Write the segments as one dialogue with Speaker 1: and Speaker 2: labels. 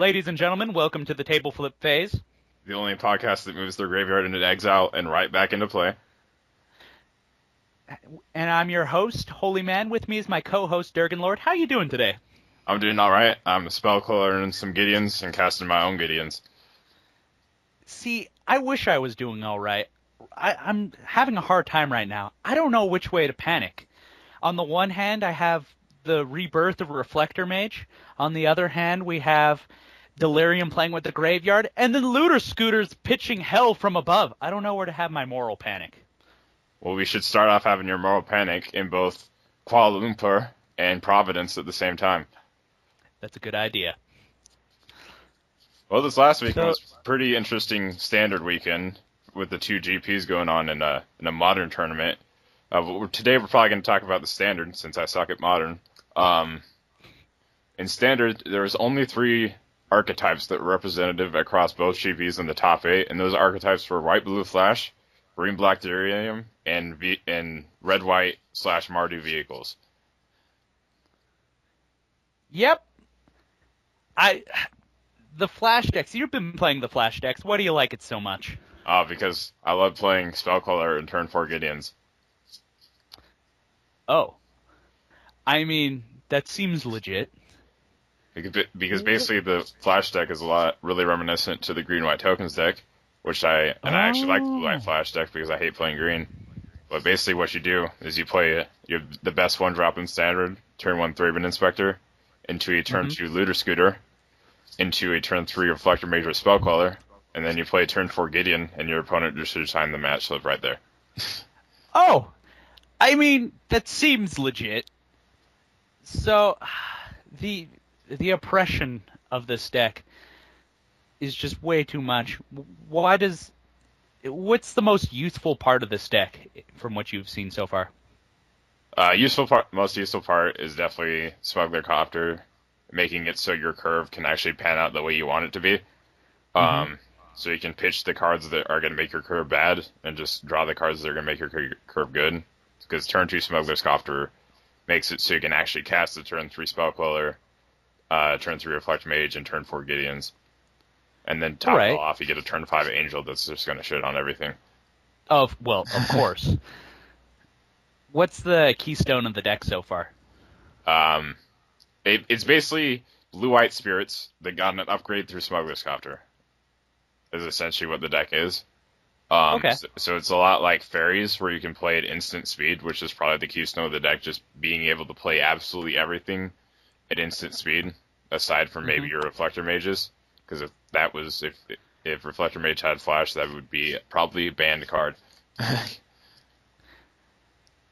Speaker 1: Ladies and gentlemen, welcome to the table flip phase.
Speaker 2: The only podcast that moves their graveyard into exile and right back into play.
Speaker 1: And I'm your host, Holy Man. With me is my co-host, Durgan Lord. How you doing today?
Speaker 2: I'm doing alright. I'm a spell caller and some Gideons and casting my own Gideons.
Speaker 1: See, I wish I was doing all right. I'm having a hard time right now. I don't know which way to panic. On the one hand, I have the rebirth of Reflector Mage. On the other hand, we have Delirium playing with the graveyard, and then Looter Scooters pitching hell from above. I don't know where to have my moral panic.
Speaker 2: Well, we should start off having your moral panic in both Kuala Lumpur and Providence at the same time.
Speaker 1: That's a good idea.
Speaker 2: Well, this last week was a pretty interesting standard weekend with the two GPs going on in a modern tournament. Today we're probably going to talk about the standard since I suck at modern. In standard, there was only 3 archetypes that were representative across both GPs in the top 8, and those archetypes were white-blue flash, green-black delirium, and red-white / Mardu vehicles.
Speaker 1: Yep. The flash decks. You've been playing the flash decks. Why do you like it so much?
Speaker 2: Because I love playing Spellcaller and turn 4 Gideons.
Speaker 1: Oh. I mean, that seems legit.
Speaker 2: Because basically the flash deck is really reminiscent to the green-white tokens deck, I actually like the blue-white flash deck because I hate playing green. But basically what you do is you have the best one drop in standard, turn 1 Thraben Inspector, into a turn 2 Looter Scooter, into a turn 3 Reflector Mage with Spellcaller, and then you play a turn 4 Gideon, and your opponent just should sign the match slip right there.
Speaker 1: Oh! I mean, that seems legit. So, the oppression of this deck is just way too much. What's the most useful part of this deck from what you've seen so far?
Speaker 2: Most useful part is definitely Smuggler Copter, making it so your curve can actually pan out the way you want it to be. So you can pitch the cards that are going to make your curve bad and just draw the cards that are going to make your curve good. Because turn 2 Smuggler's Copter makes it so you can actually cast the turn 3 Spellcaller, turn 3 Reflect Mage, and turn 4 Gideons. And then top it all off, you get a turn 5 Angel that's just going to shit on everything.
Speaker 1: Of course. What's the keystone of the deck so far?
Speaker 2: It's basically blue-white spirits that got an upgrade through Smuggler's Copter. Is essentially what the deck is.
Speaker 1: Okay.
Speaker 2: So it's a lot like fairies, where you can play at instant speed, which is probably the keystone of the deck, just being able to play absolutely everything at instant speed, aside from maybe your Reflector Mages. Because if Reflector Mage had Flash, that would be probably a banned card.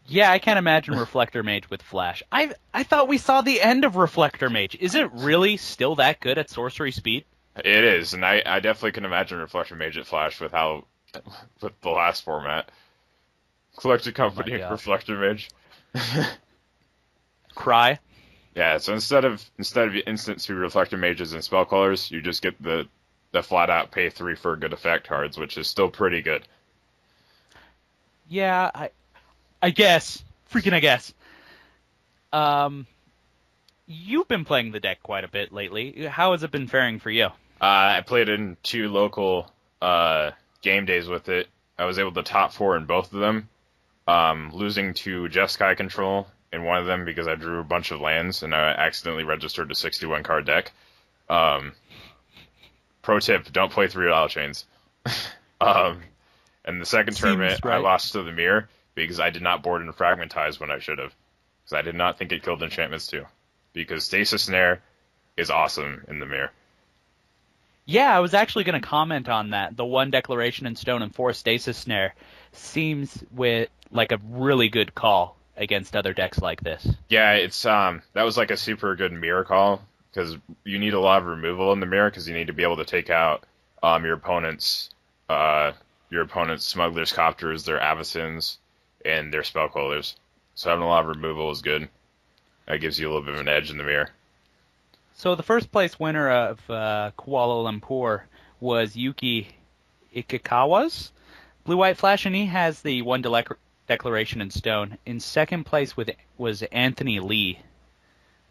Speaker 1: Yeah, I can't imagine Reflector Mage with Flash. I thought we saw the end of Reflector Mage. Is it really still that good at sorcery speed?
Speaker 2: It is, and I definitely can imagine Reflector Mage at Flash with the last format. Collected Company, Reflector Mage.
Speaker 1: Cry.
Speaker 2: Yeah, so instead of instant 2 Reflector Mages and Spellcallers, you just get the flat out pay 3 for good effect cards, which is still pretty good.
Speaker 1: Yeah, I guess. Freaking I guess. You've been playing the deck quite a bit lately. How has it been faring for you?
Speaker 2: I played in 2 local game days with it. I was able to top 4 in both of them, losing to Jeskai Control in one of them because I drew a bunch of lands and I accidentally registered a 61 card deck. Pro tip, don't play 3 Idle Chains. And the second tournament, right. I lost to the Mirror because I did not board and Fragmentize when I should have. Because I did not think it killed enchantments too. Because Stasis Snare is awesome in the Mirror.
Speaker 1: Yeah, I was actually going to comment on that. The 1 Declaration in Stone and 4 Stasis Snare seems like a really good call against other decks like this.
Speaker 2: Yeah, it's that was like a super good Mirror call because you need a lot of removal in the Mirror because you need to be able to take out your opponent's Smuggler's Copters, their Avacins, and their Spellcallers. So having a lot of removal is good. That gives you a little bit of an edge in the Mirror.
Speaker 1: So the first place winner of Kuala Lumpur was Yuki Ikikawa's Blue-White Flash, and he has the 1 Declaration in Stone. In second place was Anthony Lee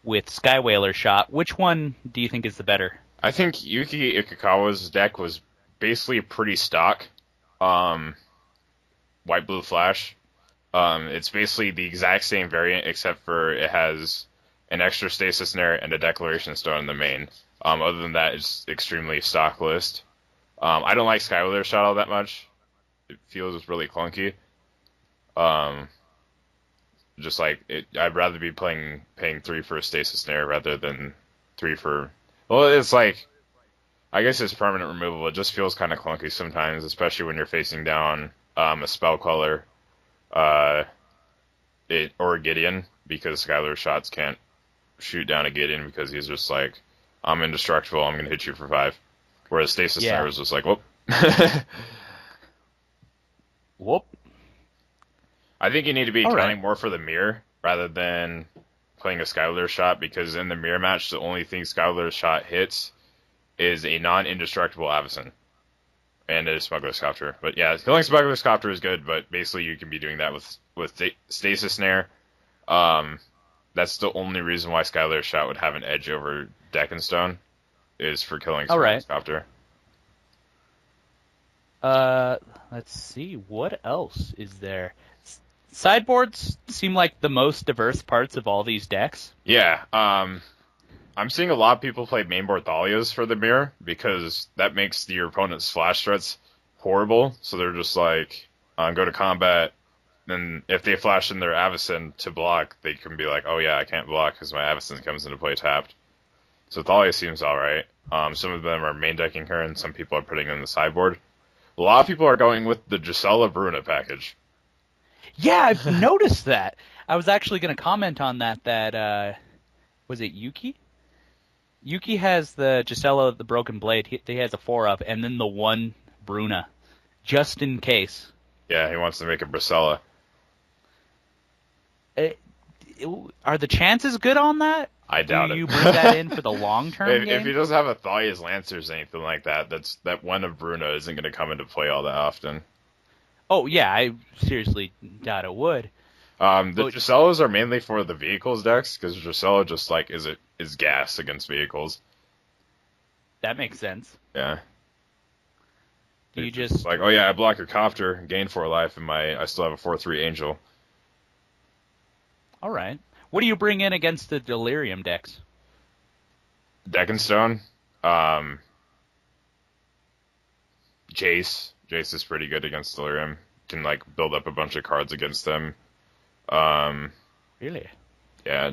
Speaker 1: with Skywhaler Shot. Which one do you think is the better?
Speaker 2: I think Yuki Ikikawa's deck was basically pretty stock. Um, White Blue Flash. It's basically the exact same variant except for it has an extra Stasis Snare and a Declaration Stone in the main. Other than that, it's extremely stock list. I don't like Skywalker Shot all that much. It feels really clunky. Um, just like I'd rather be paying 3 for a Stasis Snare rather than 3 for. Well, it's like I guess it's permanent removal. It just feels kind of clunky sometimes, especially when you're facing down a Spell Queller, uh, or a Gideon, because Skylar shots can't shoot down a Gideon because he's just like, I'm indestructible. I'm gonna hit you for 5. Whereas Stasis Snare
Speaker 1: Yeah.
Speaker 2: was just like, whoop.
Speaker 1: Whoop.
Speaker 2: I think you need to be
Speaker 1: All right.
Speaker 2: accounting more for the mirror rather than playing a Skylar shot, because in the mirror match, the only thing Skylar shot hits is a non-indestructible Avacyn and a Smuggler's Copter. But yeah, killing Smuggler's Copter is good, but basically you can be doing that with Stasis Snare. Um, that's the only reason why Skylar shot would have an edge over Deck and Stone, is for killing
Speaker 1: All right.
Speaker 2: Smuggler's Copter.
Speaker 1: Uh, let's see. What else is there? Sideboards seem like the most diverse parts of all these decks.
Speaker 2: Yeah, I'm seeing a lot of people play mainboard Thalias for the mirror because that makes your opponent's flash threats horrible. So they're just like, go to combat. Then if they flash in their Avacyn to block, they can be like, oh yeah, I can't block because my Avacyn comes into play tapped. So Thalia seems alright. Some of them are main decking her, and some people are putting her in the sideboard. A lot of people are going with the Gisela Bruna package.
Speaker 1: Yeah, I've noticed that. I was actually going to comment on that. Was it Yuki? Yuki has the Gisela, the Broken Blade. He has a 4-up, and then the one Bruna, just in case.
Speaker 2: Yeah, he wants to make a Bracella.
Speaker 1: Uh, Are the chances good on that?
Speaker 2: I
Speaker 1: Do
Speaker 2: doubt it.
Speaker 1: you bring that in for the long-term
Speaker 2: If he
Speaker 1: game?
Speaker 2: doesn't have a Thalia's Lancers or anything like that, that one of Bruna isn't going to come into play all that often.
Speaker 1: Oh, yeah, I seriously doubt it would.
Speaker 2: The
Speaker 1: But
Speaker 2: Gisellas are mainly for the vehicles decks, because Gisela just like is gas against vehicles.
Speaker 1: that makes sense.
Speaker 2: Yeah.
Speaker 1: Do you
Speaker 2: It's just
Speaker 1: just...
Speaker 2: like, oh yeah, I block your copter, gain 4 life, and I still have a 4/3 angel.
Speaker 1: All right. What do you bring in against the Delirium decks?
Speaker 2: Deck and Stone, um, Jace. Jace is pretty good against Delirium. Can like build up a bunch of cards against them. Um,
Speaker 1: Really?
Speaker 2: yeah,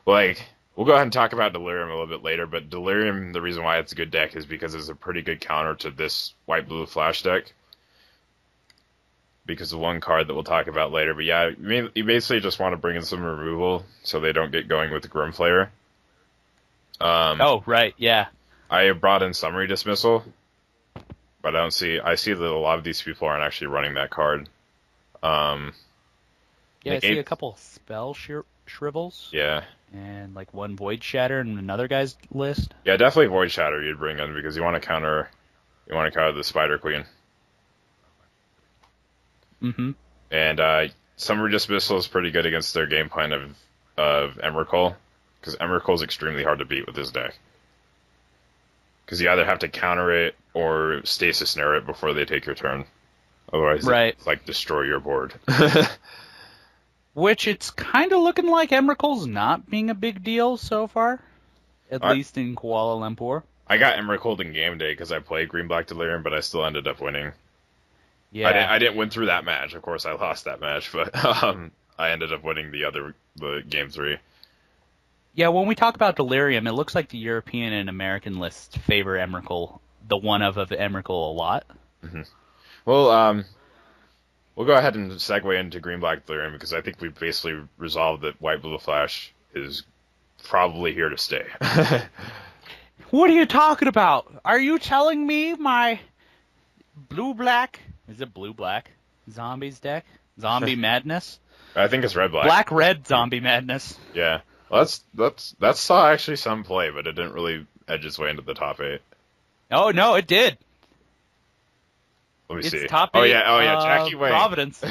Speaker 2: like we'll go ahead and talk about Delirium a little bit later, but Delirium, the reason why it's a good deck is because it's a pretty good counter to this white blue flash deck. Because of one card that we'll talk about later, but yeah, you basically just want to bring in some removal so they don't get going with the Grimflayer.
Speaker 1: Oh, right, yeah.
Speaker 2: I brought in Summary Dismissal, but I see that a lot of these people aren't actually running that card. Um,
Speaker 1: Yeah, I see a couple spell shrivels
Speaker 2: yeah.
Speaker 1: and like one Void Shatter in another guy's list.
Speaker 2: Yeah, definitely Void Shatter you'd bring in because you want to counter the Spider Queen.
Speaker 1: Mm-hmm.
Speaker 2: And Summary Dismissal is pretty good against their game plan of Emrakul, because Emrakul is extremely hard to beat with this deck. Because you either have to counter it or Stasis Snare it before they take your turn. Otherwise,
Speaker 1: Right.
Speaker 2: it's like destroy your board.
Speaker 1: Which it's kind of looking like Emrakul's not being a big deal so far, at
Speaker 2: I,
Speaker 1: least in Kuala Lumpur.
Speaker 2: I got Emrakul in game day because I played Green Black Delirium, but I still ended up winning.
Speaker 1: Yeah.
Speaker 2: I didn't win through that match. Of course, I lost that match, but I ended up winning the game 3.
Speaker 1: Yeah, when we talk about Delirium, it looks like the European and American lists favor Emrakul, the one of Emrakul, a lot.
Speaker 2: Mm-hmm. Well, we'll go ahead and segue into Green Black Delirium because I think we've basically resolved that White Blue Flash is probably here to stay.
Speaker 1: What are you talking about? Are you telling me my blue-black... Is it blue-black? Zombies deck? Zombie Madness?
Speaker 2: I think it's Red Black.
Speaker 1: Black-red Zombie Madness.
Speaker 2: Yeah. Well, that's saw actually some play, but it didn't really edge its way into the top 8.
Speaker 1: Oh, no, it did.
Speaker 2: Let me
Speaker 1: It's
Speaker 2: see.
Speaker 1: top
Speaker 2: Oh
Speaker 1: 8,
Speaker 2: yeah, Jackie Wang.
Speaker 1: Providence.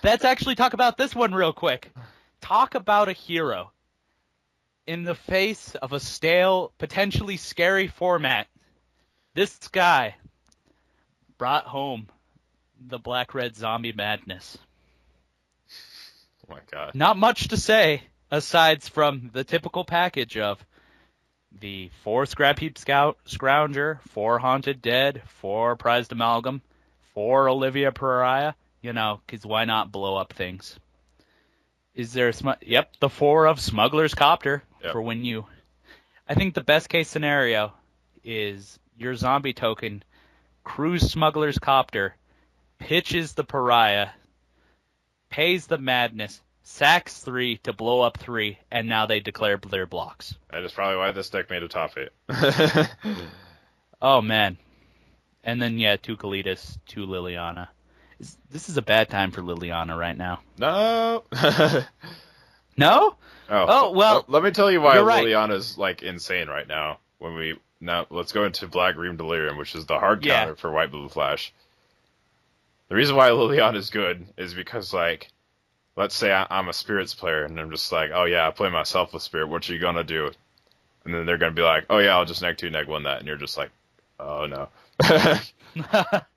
Speaker 1: Let's actually talk about this one real quick. Talk about a hero. In the face of a stale, potentially scary format, this guy brought home the black red zombie madness.
Speaker 2: Oh my god.
Speaker 1: Not much to say aside from the typical package of the 4 Scrap Heap Scout Scrounger, 4 Haunted Dead, 4 Prized Amalgam, 4 Olivia Pariah. You know, 'cause why not blow up things? Is there a Yep, the 4 of Smuggler's Copter
Speaker 2: Yep.
Speaker 1: for when you. I think the best case scenario is your zombie token cruise Smuggler's Copter, pitches the Pariah, pays the Madness, sacks 3 to blow up 3, and now they declare their blocks.
Speaker 2: That is probably why this deck made a top 8.
Speaker 1: Oh, man. And then, yeah, 2 Kalidas, 2 Liliana. This is a bad time for Liliana right now.
Speaker 2: No.
Speaker 1: No? Oh, well,
Speaker 2: let me tell you why
Speaker 1: you're right.
Speaker 2: Liliana's like insane right now. Now let's go into Black Green Delirium, which is the hard counter for White Blue Flash. The reason why Liliana is good is because, like, let's say I'm a Spirits player and I'm just like, oh yeah, I play myself with Spirit. What are you gonna do? And then they're gonna be like, oh yeah, I'll just neg 2 neg 1 that, and you're just like, oh no.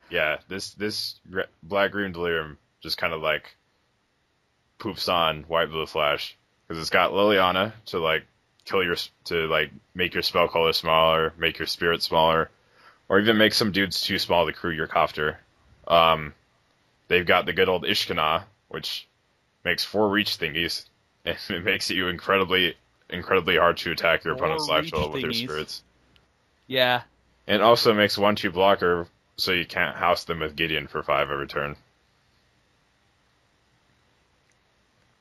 Speaker 2: Yeah, this Black Green Delirium just kind of like poops on White Blue Flash because it's got Liliana to like make your spell color smaller, make your spirit smaller, or even make some dudes too small to crew your copter. They've got the good old Ishkana, which makes 4 reach thingies, and it makes you incredibly hard to attack your
Speaker 1: 4
Speaker 2: opponent's life
Speaker 1: reach
Speaker 2: total with your
Speaker 1: thingies.
Speaker 2: spirits.
Speaker 1: Yeah.
Speaker 2: And also makes 1/2 blocker so you can't house them with Gideon for 5 every turn.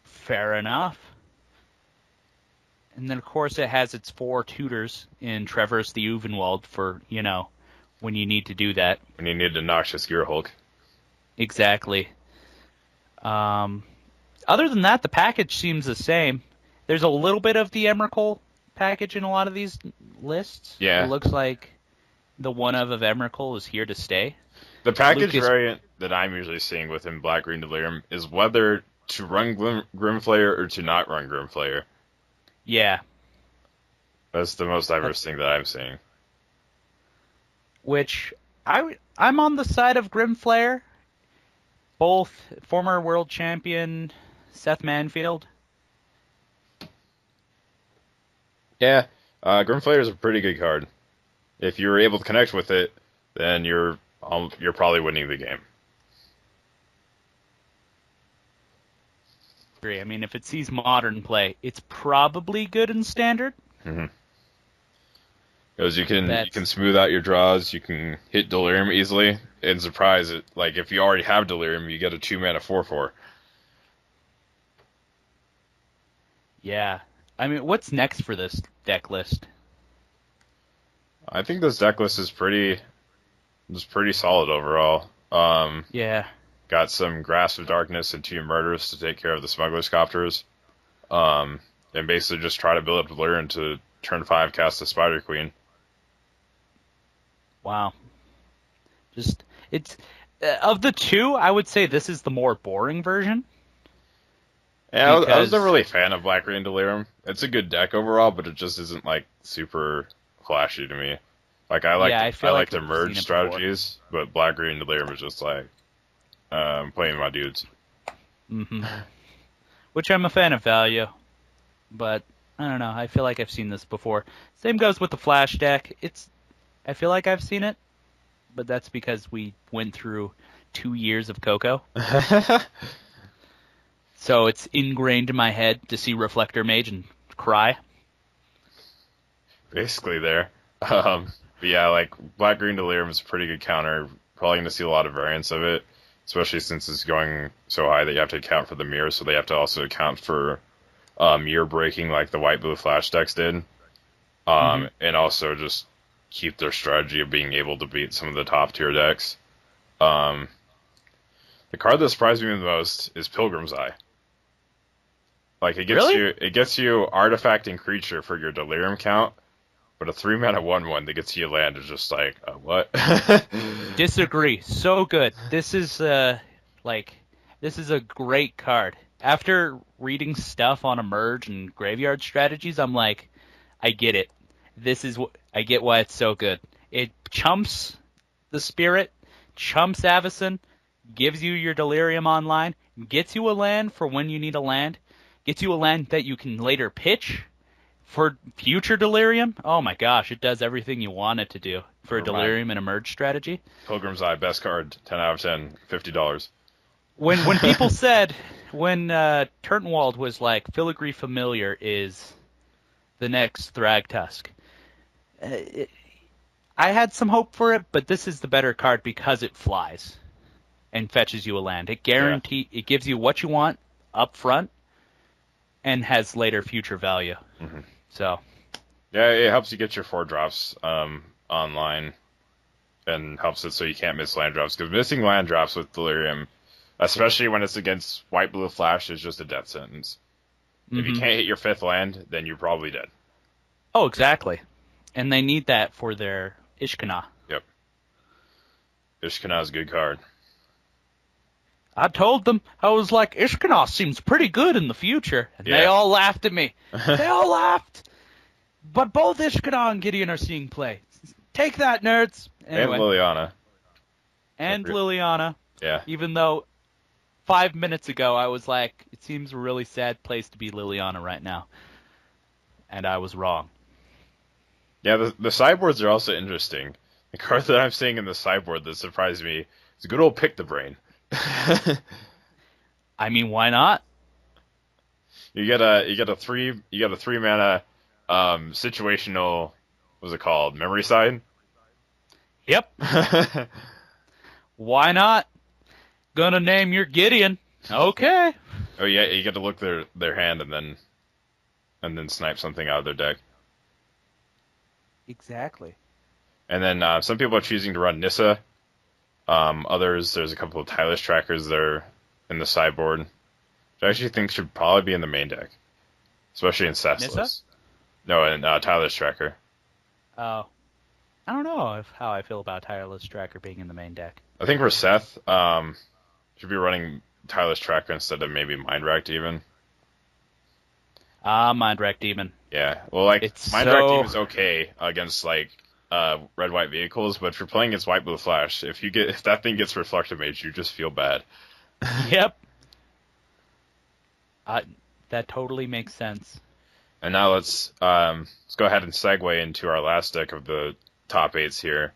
Speaker 1: Fair enough. And then, of course, it has its 4 tutors in Traverse the Uvenwald for, you know, when you need to do that.
Speaker 2: When you need a noxious Gear Hulk.
Speaker 1: Exactly. Other than that, the package seems the same. There's a little bit of the Emrakul package in a lot of these lists.
Speaker 2: Yeah.
Speaker 1: It looks like the one of Emrakul is here to stay.
Speaker 2: The package variant that I'm usually seeing within Black Green Delirium is whether to run Grimflayer or to not run Grimflayer.
Speaker 1: Yeah.
Speaker 2: That's the most diverse thing that I'm seeing.
Speaker 1: Which, I'm on the side of Grimflayer. Both former world champion Seth Manfield.
Speaker 2: Yeah, Grimflayer is a pretty good card. If you're able to connect with it, then you're probably winning the game.
Speaker 1: I mean, if it sees modern play, it's probably good in standard.
Speaker 2: Mm-hmm. Because you can smooth out your draws, you can hit Delirium easily, and surprise it. Like, if you already have Delirium, you get a 2-mana 4/4.
Speaker 1: Yeah. I mean, what's next for this deck list?
Speaker 2: I think this deck list is pretty solid overall.
Speaker 1: Yeah.
Speaker 2: Got some Grasp of Darkness and 2 Murders to take care of the Smuggler's Copters. And basically just try to build up Delirium to turn 5 cast the Spider Queen.
Speaker 1: Wow. It's of the two, I would say this is the more boring version.
Speaker 2: Yeah, I was never really a fan of Black Green Delirium. It's a good deck overall, but it just isn't like super flashy to me. Like I like the merge strategies, but Black Green Delirium is just like playing my dudes.
Speaker 1: Mm-hmm. Which I'm a fan of value, but I don't know. I feel like I've seen this before. Same goes with the Flash deck. I feel like I've seen it, but that's because we went through 2 years of Coco. So it's ingrained in my head to see Reflector Mage and cry.
Speaker 2: Basically there. But yeah, like Black Green Delirium is a pretty good counter. Probably going to see a lot of variants of it, especially since it's going so high that you have to account for the mirror, so they have to also account for mirror breaking like the White Blue Flash decks did. And also just keep their strategy of being able to beat some of the top tier decks. The card that surprised me the most is Pilgrim's Eye. Like it gets you artifact and creature for your Delirium count, but a 3-mana 1/1 that gets you land is just like what?
Speaker 1: Disagree. So good. This is a great card. After reading stuff on emerge and graveyard strategies, I'm like, I get it. I get why it's so good. It chumps the spirit, chumps Avacyn, gives you your Delirium online, gets you a land for when you need a land, gets you a land that you can later pitch for future Delirium. Oh my gosh, it does everything you want it to do for a
Speaker 2: Never mind.
Speaker 1: Delirium and emerge strategy.
Speaker 2: Pilgrim's Eye, best card, 10 out of 10, $50.
Speaker 1: When people said when Turnwald was like Filigree Familiar is the next Thragtusk, uh, I had some hope for it, but this is the better card because it flies and fetches you a land.
Speaker 2: Yeah.
Speaker 1: It gives you what you want up front and has later future value.
Speaker 2: hmm
Speaker 1: So
Speaker 2: Yeah, it helps you get your 4 drops online and helps it so you can't miss land drops. Because missing land drops with Delirium, especially when it's against white blue flash, is just a death sentence. If you
Speaker 1: hmm
Speaker 2: can't hit your 5th land, then you're probably dead.
Speaker 1: oh exactly, and they need that for their Ishkana.
Speaker 2: Yep. Ishkana is a good card.
Speaker 1: I told them, I was like, Ishkana seems pretty good in the future. And they
Speaker 2: Yeah.
Speaker 1: all laughed at me. They all laughed. But both Ishkana and Gideon are seeing play. Take that, nerds.
Speaker 2: And
Speaker 1: Anyway,
Speaker 2: Liliana.
Speaker 1: and Liliana,
Speaker 2: Yeah.
Speaker 1: even though 5 minutes ago I was like, it seems a really sad place to be Liliana right now. And I was wrong.
Speaker 2: Yeah, the sideboards are also interesting. The card that I'm seeing in the sideboard that surprised me is a good old Pick the Brain.
Speaker 1: I mean, why not?
Speaker 2: You get a 3 mana situational, what's it called? Memory side?
Speaker 1: Yep.
Speaker 2: Oh
Speaker 1: Why not? Gonna name your Gideon. Okay.
Speaker 2: yeah, you get to look their hand and then snipe something out of their deck.
Speaker 1: Exactly.
Speaker 2: And then some people are choosing to run Nissa. Others, there's a couple of Tireless Trackers that are in the sideboard, which I actually think should probably be in the main deck, especially in Seth's
Speaker 1: Nissa?
Speaker 2: list. No, and Tireless Tracker.
Speaker 1: Oh. I don't know how I feel about Tireless Tracker being in the main deck.
Speaker 2: I think for Seth, should be running Tireless Tracker instead of maybe Mind Racked even.
Speaker 1: Mind Wreck Demon.
Speaker 2: Yeah, well, like
Speaker 1: It's
Speaker 2: Mind Racked
Speaker 1: so...
Speaker 2: Demon is okay against like red white vehicles, but if you're playing against white blue flash, if that thing gets Reflector Mage, you just feel bad.
Speaker 1: Yep. That totally makes sense.
Speaker 2: And now let's go ahead and segue into our last deck of the top 8s here.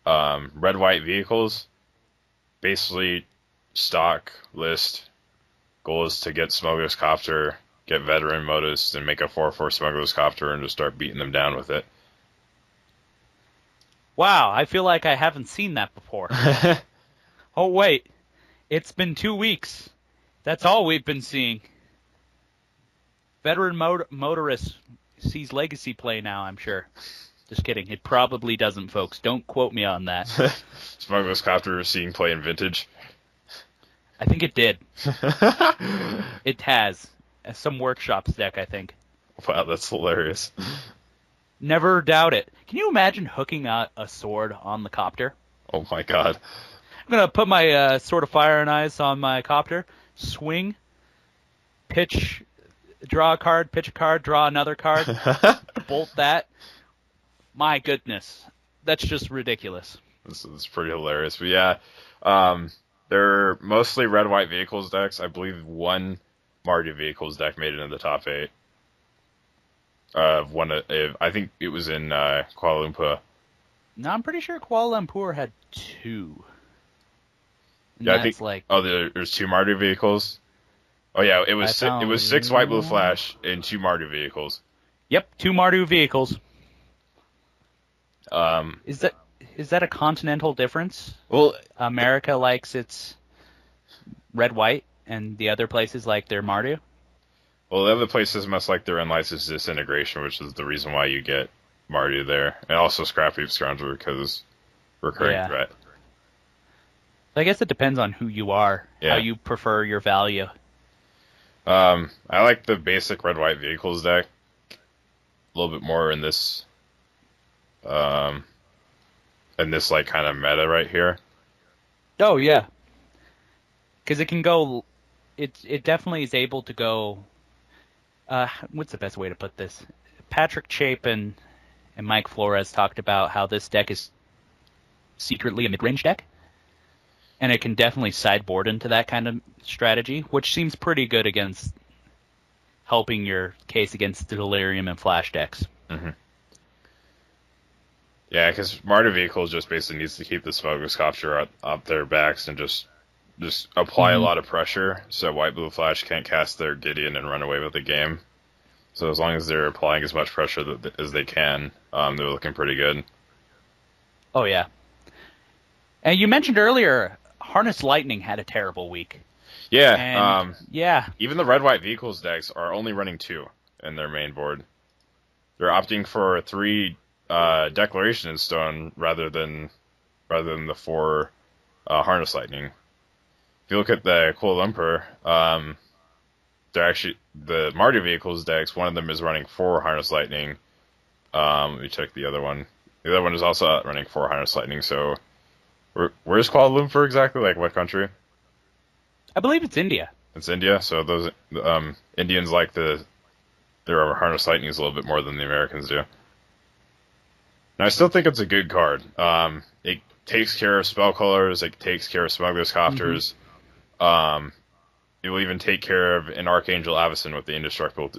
Speaker 2: Red white vehicles, basically stock list. Goal is to get Smuggler's Copter, get Veteran Modus, and make a 4/4 Smuggler's Copter and just start beating them down with it.
Speaker 1: Wow, I feel like I haven't seen that before. Oh, wait. It's been 2 weeks. That's all we've been seeing. Veteran Motorist sees Legacy play now, I'm sure. Just kidding. It probably doesn't, folks. Don't quote me on that.
Speaker 2: Smuggler's Copter seeing play in Vintage.
Speaker 1: I think it did. It has. Some Workshops deck, I think.
Speaker 2: Wow, that's hilarious.
Speaker 1: Never doubt it. Can you imagine hooking a sword on the copter?
Speaker 2: Oh my god.
Speaker 1: I'm going to put my Sword of Fire and Ice on my copter, swing, pitch, draw a card, pitch a card, draw another card, bolt that. My goodness. That's just ridiculous.
Speaker 2: This is pretty hilarious. But yeah, they're mostly red-white vehicles decks. I believe one Mardu vehicles deck made it in the top 8. I think it was in Kuala Lumpur.
Speaker 1: No, I'm pretty sure Kuala Lumpur had 2. And
Speaker 2: Yeah, I
Speaker 1: that's
Speaker 2: think.
Speaker 1: like...
Speaker 2: Oh, there's 2 Mardu vehicles. Oh yeah, it was it was 6 white blue flash and 2 Mardu vehicles.
Speaker 1: Yep, 2 Mardu vehicles.
Speaker 2: Um,
Speaker 1: Is that a continental difference?
Speaker 2: well,
Speaker 1: America likes its red-white, and the other places like their Mardu?
Speaker 2: the other places must like their unlicensed disintegration, which is the reason why you get Mardu there, and also Scrappy Scoundrel because recurring
Speaker 1: Yeah.
Speaker 2: threat.
Speaker 1: I guess it depends on who you are,
Speaker 2: Yeah.
Speaker 1: how you prefer your value.
Speaker 2: I like the basic red-white vehicles deck a little bit more in this like kind of meta right here.
Speaker 1: Oh, yeah. Because it it definitely is able to go. What's the best way to put this? Patrick Chapin and Mike Flores talked about how this deck is secretly a mid-range deck, and it can definitely sideboard into that kind of strategy, which seems pretty good against helping your case against Delirium and Flash decks.
Speaker 2: Hmm. Yeah, because Martyr Vehicle just basically needs to keep the Smuggler's Copter up their backs and just apply a
Speaker 1: Mm-hmm.
Speaker 2: lot of pressure so White Blue Flash can't cast their Gideon and run away with the game. So as long as they're applying as much pressure as they can, they're looking pretty good.
Speaker 1: Oh yeah, and you mentioned earlier Harness Lightning had a terrible week,
Speaker 2: Yeah,
Speaker 1: and yeah,
Speaker 2: even the Red White Vehicles decks are only running 2 in their main board. They're opting for 3 Declaration in Stone rather than the 4 Harness Lightning. If you look at the Cool Emperor, they're actually the Martyr Vehicles decks. One of them is running 4 Harness Lightning. Let me check the other one. The other one is also running 4 Harness Lightning. So where's Kuala Lumpur exactly? Like what country?
Speaker 1: I believe it's India.
Speaker 2: It's India. So those Indians like their Harness Lightnings a little bit more than the Americans do. And I still think it's a good card. It takes care of spell colors. It takes care of smugglers'
Speaker 1: Mm-hmm.
Speaker 2: cofters. Um, it will even take care of an Archangel Avacyn with the indestructible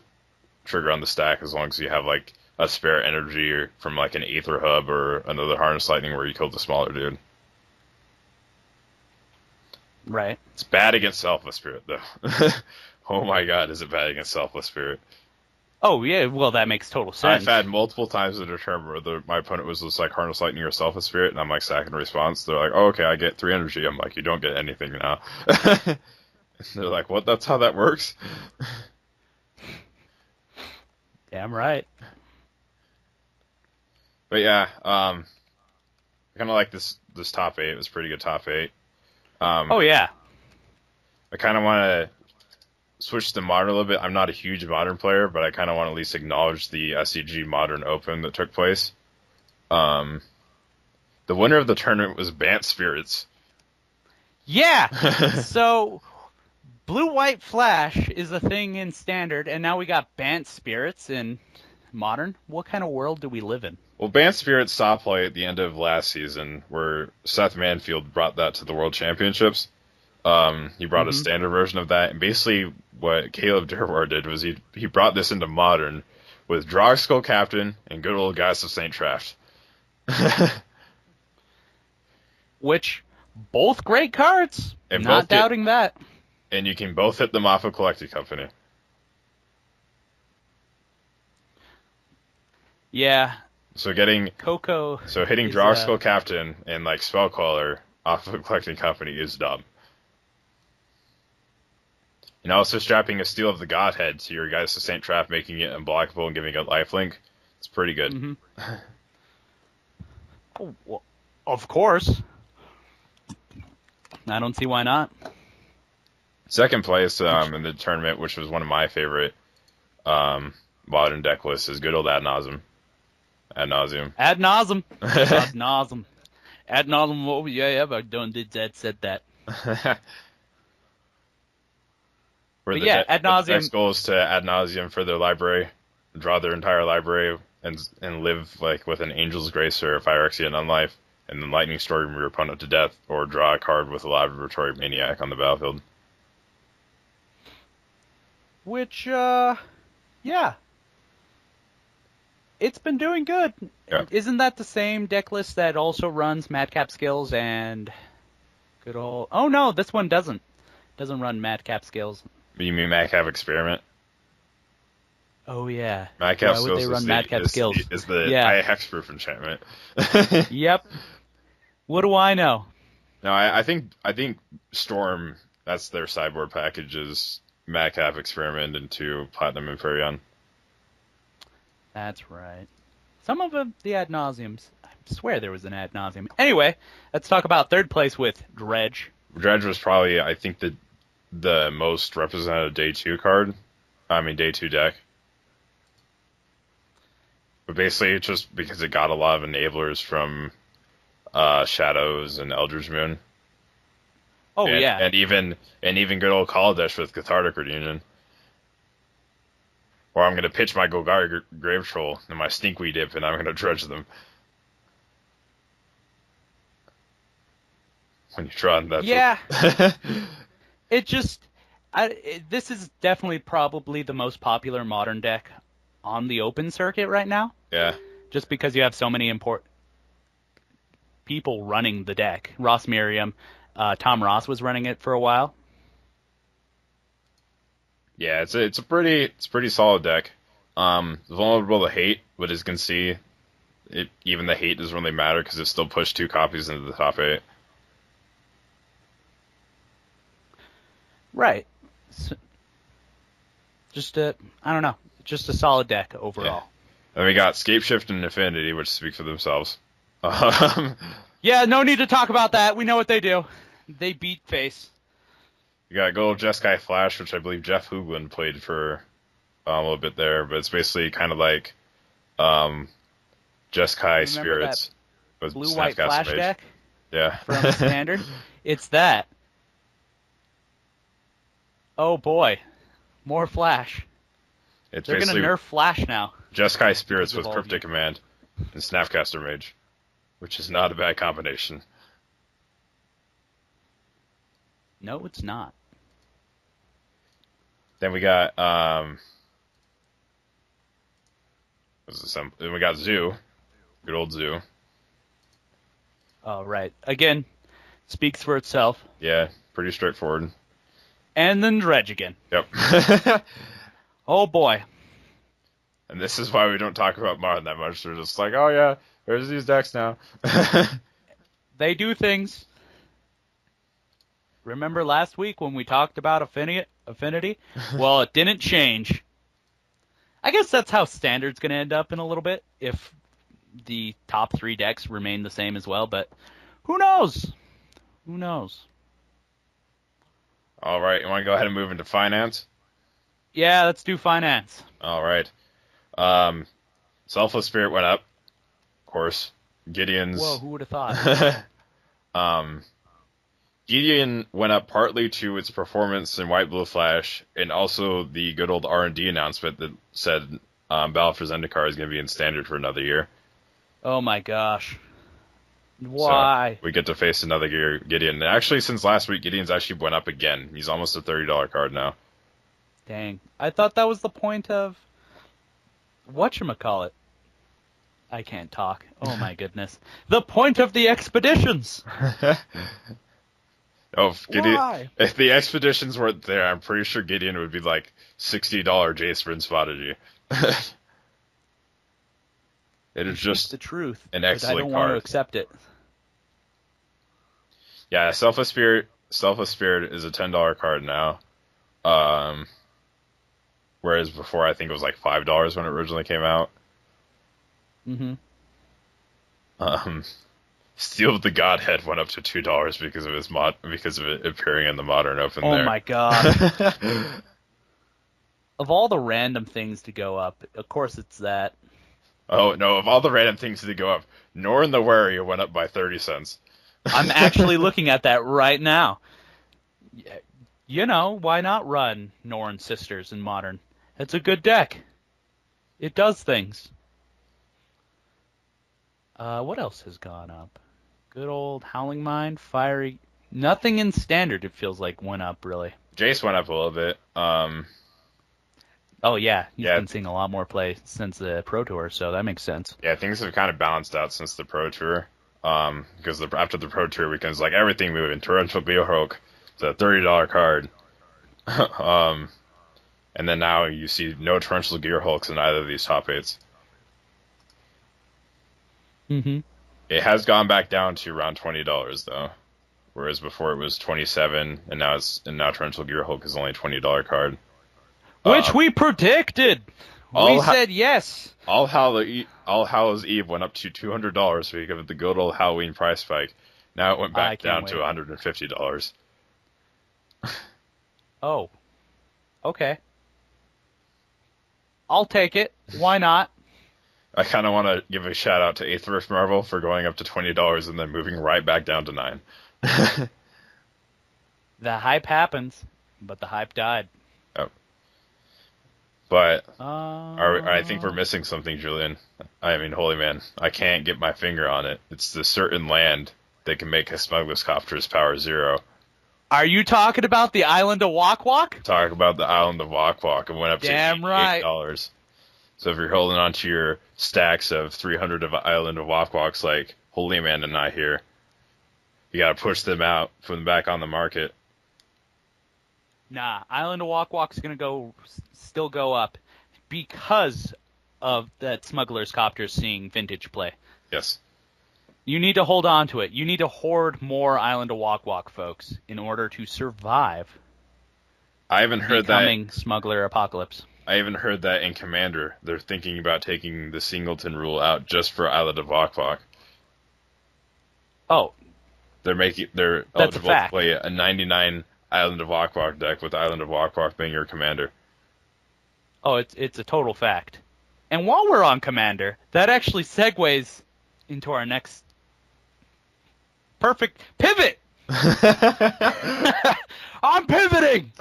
Speaker 2: trigger on the stack, as long as you have like a spare energy from like an Aether Hub or another Harness Lightning where you killed the smaller dude.
Speaker 1: Right.
Speaker 2: It's bad against Selfless Spirit though. Oh my god, is it bad against Selfless Spirit?
Speaker 1: Oh yeah, well that makes total
Speaker 2: I've
Speaker 1: sense.
Speaker 2: had multiple times in a turn where my opponent was just like Harness Lightning or Selfless Spirit, and I'm like sacking response. They're like, oh, okay, I get 3 energy. I'm like, you don't get anything now. They're like, what? That's how that works?
Speaker 1: Damn right.
Speaker 2: But yeah, I kind of like this top 8. It was a pretty good top 8. Um,
Speaker 1: Oh yeah.
Speaker 2: I kind of want to switch to modern a little bit. I'm not a huge modern player, but I kind of want to at least acknowledge the SCG Modern Open that took place. Um, the winner of the tournament was Bant Spirits.
Speaker 1: Yeah. So blue white flash is a thing in standard, and now we got Bant spirits in modern. What kind of world do we live in?
Speaker 2: Well, Bant Spirits saw play at the end of last season, where Seth Manfield brought that to the World Championships. He brought a
Speaker 1: Mm-hmm.
Speaker 2: standard version of that, and basically what Caleb Durwar did was he brought this into modern with Drogskol Captain and good old Guys of Saint Traft.
Speaker 1: Which both great cards.
Speaker 2: and
Speaker 1: Not
Speaker 2: both get
Speaker 1: doubting that.
Speaker 2: and you can both hit them off of Collected Company.
Speaker 1: Yeah,
Speaker 2: So
Speaker 1: Coco
Speaker 2: hitting
Speaker 1: is
Speaker 2: Drogskol Captain and like Spellcaller off of Collecting Company is dumb. And also strapping a Steel of the Godhead to your Guys of Saint Traft, making it unblockable and giving it lifelink. It's pretty good.
Speaker 1: hmm Oh, well, of course. I don't see why not.
Speaker 2: Second place in the tournament, which was one of my favorite modern deck lists, is good old Ad Nauseam. Ad Nauseam.
Speaker 1: Ad nauseum. Ad nauseum. Ad nauseum. Oh yeah, I done did that. Said that.
Speaker 2: Where
Speaker 1: But yeah, ad
Speaker 2: the deck's
Speaker 1: nauseum.
Speaker 2: goal is to Ad Nauseam for their library, draw their entire library, and live like with an Angel's Grace or a Phyrexian Unlife, and then Lightning Storm your opponent to death, or draw a card with a Laboratory Maniac on the battlefield.
Speaker 1: Which yeah, it's been doing good.
Speaker 2: Yeah.
Speaker 1: Isn't that the same deck list that also runs Madcap Skills and good old? Oh no, this one doesn't. Doesn't run Madcap Skills.
Speaker 2: You mean Madcap Experiment?
Speaker 1: Oh yeah.
Speaker 2: Madcap
Speaker 1: Why would they
Speaker 2: Skills
Speaker 1: run Madcap Skills?
Speaker 2: is the
Speaker 1: Yeah.
Speaker 2: Aya Hexproof enchantment.
Speaker 1: Yep. What do I know?
Speaker 2: No, I think Storm, that's their sideboard package, is Madcap Experiment into Platinum Inferion.
Speaker 1: That's right. Some of them, the ad nauseums. I swear there was an ad nauseum. Anyway, let's talk about third place with Dredge.
Speaker 2: Dredge was probably, I think, the most representative day 2 card. I mean, day 2 deck. But basically, it's just because it got a lot of enablers from Shadows and Eldritch Moon.
Speaker 1: Oh
Speaker 2: and
Speaker 1: yeah.
Speaker 2: and even and even good old Kaladesh with Cathartic Reunion. Or I'm gonna pitch my Golgari Grave Troll and my Stinkweed Dip, and I'm gonna dredge them when you draw. That's what.
Speaker 1: Yeah, it just this is definitely probably the most popular modern deck on the open circuit right now,
Speaker 2: Yeah,
Speaker 1: just because you have so many important people running the deck. Ross Merriam, Tom Ross was running it for a while.
Speaker 2: yeah. It's a pretty solid deck. Vulnerable to hate, but as you can see, even the hate doesn't really matter because it still pushed 2 copies into the top 8.
Speaker 1: Right. So, just a I don't know, just a solid deck
Speaker 2: Yeah.
Speaker 1: overall.
Speaker 2: Then we got Scape Shift and Affinity, which speak for themselves. Um,
Speaker 1: Yeah, no need to talk about that. We know what they do. They beat face.
Speaker 2: you got Gold Jeskai Flash, which I believe Jeff Hoogland played for a little bit there, but it's basically kind of like um, Jeskai
Speaker 1: Remember that
Speaker 2: Spirits with
Speaker 1: blue white
Speaker 2: Snapcaster
Speaker 1: flash
Speaker 2: Mage.
Speaker 1: deck
Speaker 2: Yeah.
Speaker 1: from Standard? It's that. Oh boy, more flash.
Speaker 2: It's
Speaker 1: They're gonna
Speaker 2: basically
Speaker 1: nerf flash now
Speaker 2: Jeskai
Speaker 1: because
Speaker 2: Spirits
Speaker 1: of
Speaker 2: with
Speaker 1: all of you.
Speaker 2: Cryptic Command and Snapcaster Mage, which is not a bad combination.
Speaker 1: No, it's not.
Speaker 2: Then we got then we got Zoo, good old Zoo.
Speaker 1: Oh right. Again, speaks for itself.
Speaker 2: Yeah, pretty straightforward.
Speaker 1: And then dredge again.
Speaker 2: Yep.
Speaker 1: Oh boy.
Speaker 2: And this is why we don't talk about Martin that much. They're just like, oh yeah, there's these decks now.
Speaker 1: They do things. Remember last week when we talked about affinity? Well, it didn't change. I guess that's how standard's going to end up in a little bit if the top 3 decks remain the same as well, but who knows? Who knows?
Speaker 2: All right, you want to go ahead and move into finance?
Speaker 1: Yeah, let's do finance.
Speaker 2: All right. Um, Selfless Spirit went up, of course.
Speaker 1: Whoa,
Speaker 2: Gideon's
Speaker 1: who would have thought?
Speaker 2: um, Gideon went up partly to its performance in White Blue Flash, and also the good old R&D announcement that said Battle for Zendikar is going to be in standard for another year.
Speaker 1: Oh my gosh.
Speaker 2: So
Speaker 1: Why?
Speaker 2: we get to face another Gideon. And actually, since last week, Gideon's actually went up again. He's almost a $30 card now.
Speaker 1: Dang. I thought that was the point of whatchamacallit. I can't talk. Oh my goodness. The point of the expeditions.
Speaker 2: Oh,
Speaker 1: Why?
Speaker 2: if the expeditions weren't there, I'm pretty sure Gideon would be like $60 Jace Prince Prodigy. It
Speaker 1: You
Speaker 2: is
Speaker 1: speak
Speaker 2: just
Speaker 1: the truth,
Speaker 2: an
Speaker 1: but I
Speaker 2: excellent
Speaker 1: don't want to
Speaker 2: card.
Speaker 1: accept it.
Speaker 2: Yeah, Selfless Spirit is a $10 card now. Um, whereas before I think it was like $5 when it originally came out.
Speaker 1: Mm-hmm.
Speaker 2: Um, Steel of the Godhead went up to $2 because of it appearing in the Modern Open
Speaker 1: Oh
Speaker 2: there.
Speaker 1: my gosh. Of all the random things to go up, of course it's that.
Speaker 2: Oh no! Of all the random things that go up, Norn the Wary went up by 30 cents.
Speaker 1: I'm actually looking at that right now. You know, why not run Norn Sisters in Modern? It's a good deck. It does things. What else has gone up? Good old Howling Mine, Fiery. Nothing in Standard, it feels like, went up, really.
Speaker 2: Jace went up a little bit.
Speaker 1: Oh, yeah, he's
Speaker 2: Yeah,
Speaker 1: been seeing a lot more play since the Pro Tour, so that makes sense.
Speaker 2: yeah, things have kind of balanced out since the Pro Tour. Because after the Pro Tour weekends, like everything moving. Torrential Beehulk, it's a $30 card. um, and then now you see no Torrential Gear Hulks in either of these top eights.
Speaker 1: Mm-hmm.
Speaker 2: It has gone back down to around $20 though, whereas before it was 27, and now Torrential Gear Hulk is only a $20 card.
Speaker 1: Which we predicted!
Speaker 2: All
Speaker 1: We
Speaker 2: ha-
Speaker 1: said yes!
Speaker 2: All Hallows Eve went up to $200 because of the good old Halloween price spike. Now it went
Speaker 1: I
Speaker 2: back
Speaker 1: can't
Speaker 2: down to
Speaker 1: wait.
Speaker 2: $150.
Speaker 1: Oh, okay. I'll take it. Why not?
Speaker 2: I kind of want to give a shout out to Eighth Rift Marvel for going up to $20 and then moving right back down to $9.
Speaker 1: The hype happens, but the hype died.
Speaker 2: Oh, but I think we're
Speaker 1: Uh,
Speaker 2: missing something, Julian. I mean, holy man, I can't get my finger on it. It's the certain land that can make a smuggler's copter's power zero.
Speaker 1: are you talking about the island of Wok Wok?
Speaker 2: Talk about the island of Wok Wok. It went up to
Speaker 1: Damn right.
Speaker 2: $88. So if you're holding on to your stacks of 300 of island of Wok Woks, like holy man and I here, you gotta push them out, put them back on the market.
Speaker 1: Nah, Island of Wok Wok's gonna still go up because of that Smuggler's Copter seeing vintage play.
Speaker 2: Yes.
Speaker 1: You need to hold on to it. You need to hoard more Island of Wok Wok, folks, in order to survive
Speaker 2: I haven't
Speaker 1: the
Speaker 2: heard that.
Speaker 1: coming Smuggler Apocalypse.
Speaker 2: I even heard that in Commander, they're thinking about taking the singleton rule out just for Island of Wok Wok.
Speaker 1: Oh,
Speaker 2: They're
Speaker 1: that's a
Speaker 2: eligible to
Speaker 1: fact.
Speaker 2: play a 99 Island of Wok Wok deck with Island of Wok Wok being your commander.
Speaker 1: Oh, it's a total fact. And while we're on Commander, that actually segues into our next perfect pivot. I'm pivoting.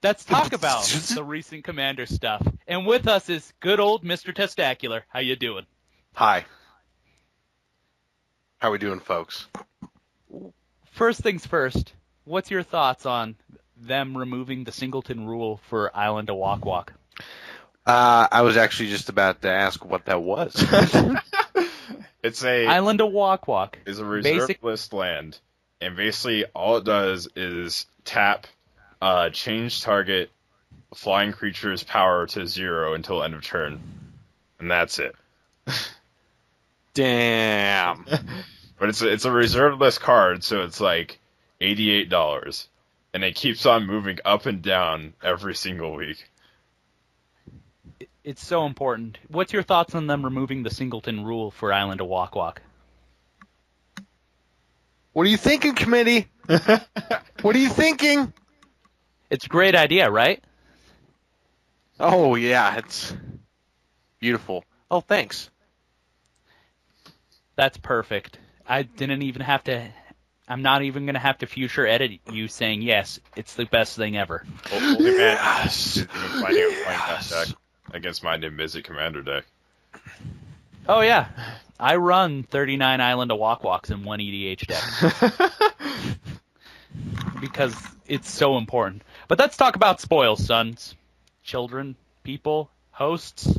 Speaker 1: Let's talk about the recent Commander stuff. And with us is good old Mr. Testacular. How you doing?
Speaker 3: Hi. How we doing, folks?
Speaker 1: First things first, what's your thoughts on them removing the singleton rule for Island of Wok Wok?
Speaker 3: I was actually just about to ask what that was.
Speaker 2: It's a
Speaker 1: Island of Wok Wok
Speaker 2: is a reserve list land, and basically all it does is tap, change target flying creature's power to 0 until end of turn, and that's it.
Speaker 3: Damn.
Speaker 2: But it's a reserve list card, so it's like $88, and it keeps on moving up and down every single week.
Speaker 1: It's so important. What's your thoughts on them removing the singleton rule for Island of Wok Wok?
Speaker 3: What are you thinking, committee? What are you thinking?
Speaker 1: It's a great idea, right?
Speaker 3: Oh, yeah, it's beautiful. Oh, thanks.
Speaker 1: That's perfect. I didn't even have to. I'm not even going to have to future edit you saying, yes, it's the best thing ever.
Speaker 2: Holy man,
Speaker 3: Yes.
Speaker 2: didn't even find out playing that deck against my Nimbizik Commander deck.
Speaker 1: Oh, yeah. I run 39 Island of Wok Woks in one EDH deck because it's so important. But let's talk about spoils, sons, children, people, hosts,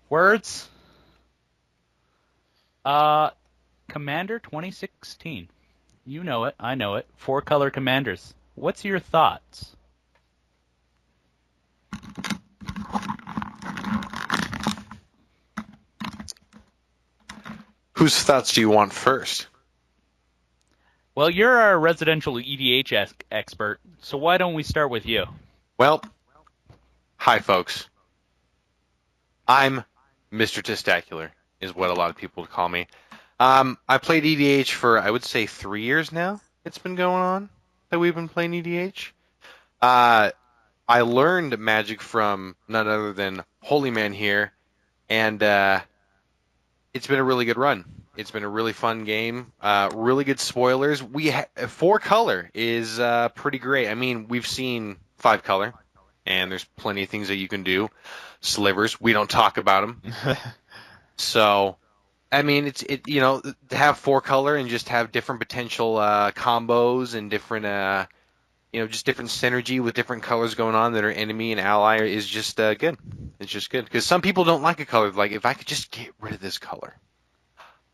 Speaker 1: words. Commander 2016. You know it. I know it. 4-color commanders. What's your thoughts?
Speaker 3: Whose thoughts do you want first?
Speaker 1: Well, you're our residential EDH expert, so why don't we start with you?
Speaker 3: Well, hi, folks. I'm Mr. Testacular, is what a lot of people call me. I played EDH for, I would say, 3 years now. It's been going on that we've been playing EDH. I learned Magic from none other than Holy Man here, and it's been a really good run. It's been a really fun game. Really good spoilers. 4-color is pretty great. I mean, we've seen 5-color, and there's plenty of things that you can do. Slivers, we don't talk about them. So, I mean, to have 4-color and just have different potential combos and different just different synergy with different colors going on that are enemy and ally is just good. It's just good because some people don't like a color. Like, if I could just get rid of this color,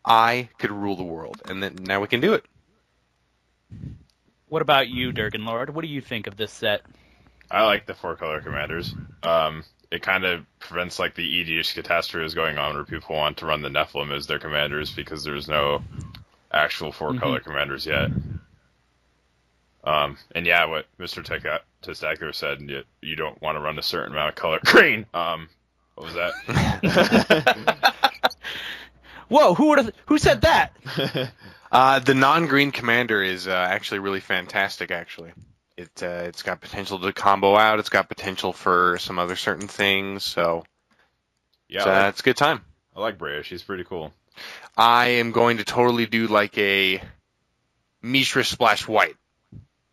Speaker 3: I could rule the world, and then now we can do it.
Speaker 1: What about you, Durgan Lord? What do you think of this set?
Speaker 2: I like the 4-color commanders. It kind of prevents like the EDH catastrophe is going on where people want to run the Nephilim as their commanders because there's no actual 4-color commanders yet. And yeah, what Mr. Testacular said, you don't want to run a certain amount of color. Green! What was that?
Speaker 1: Whoa, who said that?
Speaker 3: The non-green commander is actually really fantastic. Actually, it's got potential to combo out. It's got potential for some other certain things. So yeah, it's a good time.
Speaker 2: I like Brea. She's pretty cool.
Speaker 3: I am going to totally do like a Mishra splash white.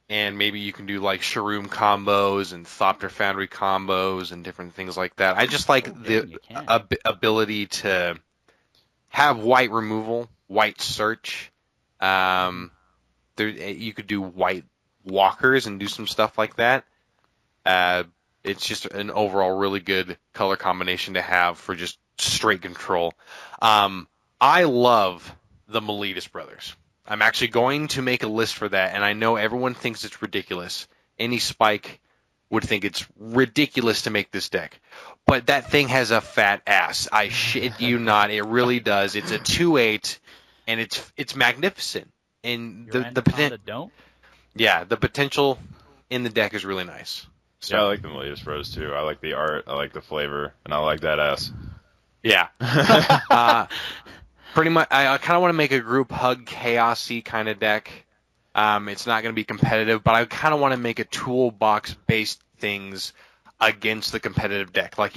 Speaker 3: and maybe you can do like Shroom combos and Thopter Foundry combos and different things like that. I just like
Speaker 1: Oh,
Speaker 3: the
Speaker 1: dang, you can.
Speaker 3: ability to have white removal, white search.
Speaker 1: Mhm.
Speaker 3: Um, you could do white walkers and do some stuff like that. Uh, it's just an overall really good color combination to have for just straight control. Um, I love the Miletus brothers. I'm actually going to make a list for that, and I know everyone thinks it's ridiculous. Any Spike would think it's ridiculous to make this deck. But that thing has a fat ass. I shit you not. It really does. It's a 2/8, and it's magnificent. And
Speaker 1: Your
Speaker 3: the potential,
Speaker 1: Anaconda don't?
Speaker 3: yeah, the potential in the deck is really nice.
Speaker 2: Yeah, I
Speaker 3: So
Speaker 2: like the latest Rose too. I like the art, I like the flavor, and I like that ass.
Speaker 3: yeah, uh, pretty much. I kind of want to make a group hug chaosy kind of deck. It's not going to be competitive, but I kind of want to make a toolbox based things against the competitive deck. Like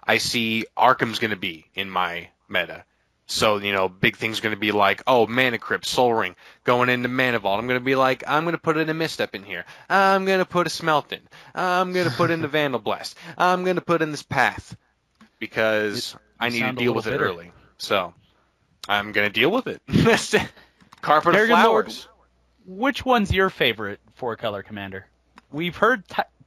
Speaker 3: I see Arkham's going to be in my meta. So, big things going to be like, oh, Mana Crypt, Soul Ring, going into Mana Vault. I'm going to be like, I'm going to put in a Misstep in here. I'm going to put a Smelt in. I'm going to put in the Vandal Blast. I'm going to put in this Path
Speaker 1: You,
Speaker 3: because I
Speaker 1: you
Speaker 3: need to
Speaker 1: sound a
Speaker 3: deal
Speaker 1: little
Speaker 3: with it
Speaker 1: bitter.
Speaker 3: early. So, I'm going to deal with it. That's it. Carpet of
Speaker 1: Kerrigan Lord,
Speaker 3: Flowers.
Speaker 1: which one's your favorite four-color commander? We've heard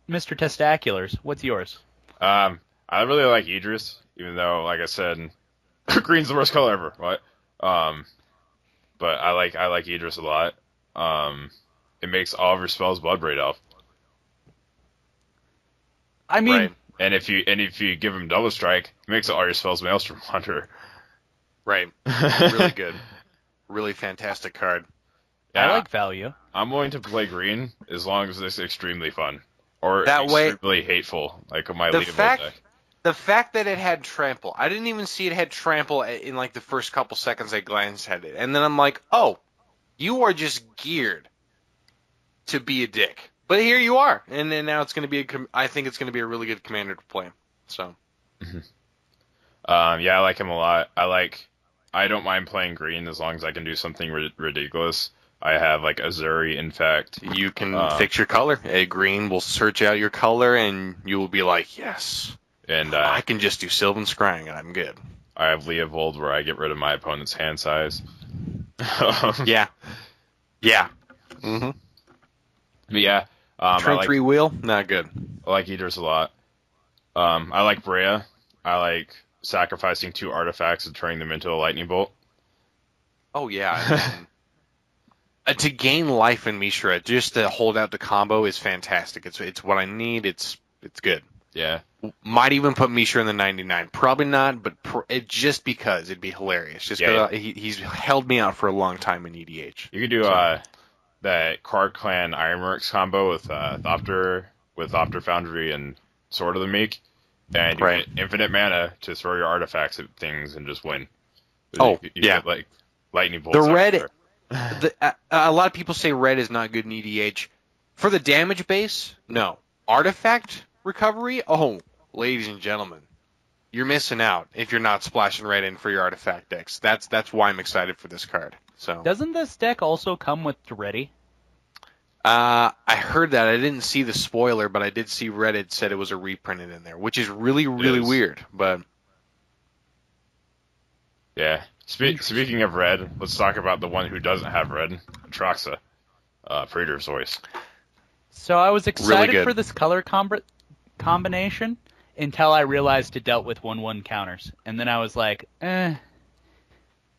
Speaker 1: Mr. Testaculars. What's yours?
Speaker 2: I really like Idris, even though, like I said, green's the worst color ever. What? Um, but I like Idris a lot. Um, it makes all of your spells blood braid off,
Speaker 1: I mean,
Speaker 3: Right.
Speaker 2: and if you give him double strike, it makes all your spells Maelstrom Wanderer.
Speaker 3: Right. Really good. Really fantastic card.
Speaker 1: I
Speaker 2: Yeah,
Speaker 1: like value.
Speaker 2: I'm willing to play green as long as it's extremely fun or
Speaker 3: That way,
Speaker 2: extremely hateful, like my
Speaker 3: the
Speaker 2: leaderboard
Speaker 3: fact
Speaker 2: deck.
Speaker 3: the fact that it had trample, I didn't even see it had trample in like the first couple seconds I glanced at it, and then I'm like, oh, you are just geared to be a dick. But here you are, and then now it's going to be I think it's going to be a really good commander to play. So
Speaker 2: Yeah, I like him a lot. I don't mind playing green as long as I can do something ridiculous. I have like Azuri, in fact.
Speaker 3: you can
Speaker 2: Um,
Speaker 3: fix your color. A green will search out your color, and you will be like, yes,
Speaker 2: and
Speaker 3: I can just do Sylvan Scrying, and I'm good.
Speaker 2: I have Leovold where I get rid of my opponent's hand size. But
Speaker 3: Yeah, yeah. Mm-hmm.
Speaker 2: yeah,
Speaker 3: Turn three wheel, not good.
Speaker 2: I like Idris a lot. I like Brea. I like sacrificing two artifacts and turning them into a lightning bolt.
Speaker 3: Oh yeah, and then to gain life in Mishra, just to hold out the combo is fantastic. It's what I need. It's good.
Speaker 2: Yeah,
Speaker 3: Might even put Mishra in the 99. Probably not, but just because it'd be hilarious. Just
Speaker 2: yeah.
Speaker 3: because he's held me out for a long time in EDH.
Speaker 2: You could do
Speaker 3: So
Speaker 2: that Card Clan Ironworks combo with Thopter Foundry and Sword of the Meek, and you
Speaker 3: right.
Speaker 2: get infinite mana to throw your artifacts at things and just win.
Speaker 3: Oh
Speaker 2: You
Speaker 3: yeah,
Speaker 2: get like lightning
Speaker 3: the
Speaker 2: bolts
Speaker 3: red.
Speaker 2: everywhere.
Speaker 3: A lot of people say red is not good in EDH. For the damage base, no. Artifact recovery, oh, ladies and gentlemen, you're missing out if you're not splashing red in for your artifact decks. That's why I'm excited for this card. So
Speaker 1: Doesn't this deck also come with Ready?
Speaker 3: I heard that. I didn't see the spoiler, but I did see Reddit said it was a reprinted in there, which is really,
Speaker 2: It
Speaker 3: really
Speaker 2: is.
Speaker 3: weird. But
Speaker 2: Yeah. Speaking of red, let's talk about the one who doesn't have red, Atraxa, Praetor's Voice.
Speaker 1: So I was
Speaker 3: really
Speaker 1: excited for
Speaker 3: good.
Speaker 1: this color combination until I realized it dealt with 1/1 counters, and then I was like,
Speaker 3: I
Speaker 1: eh.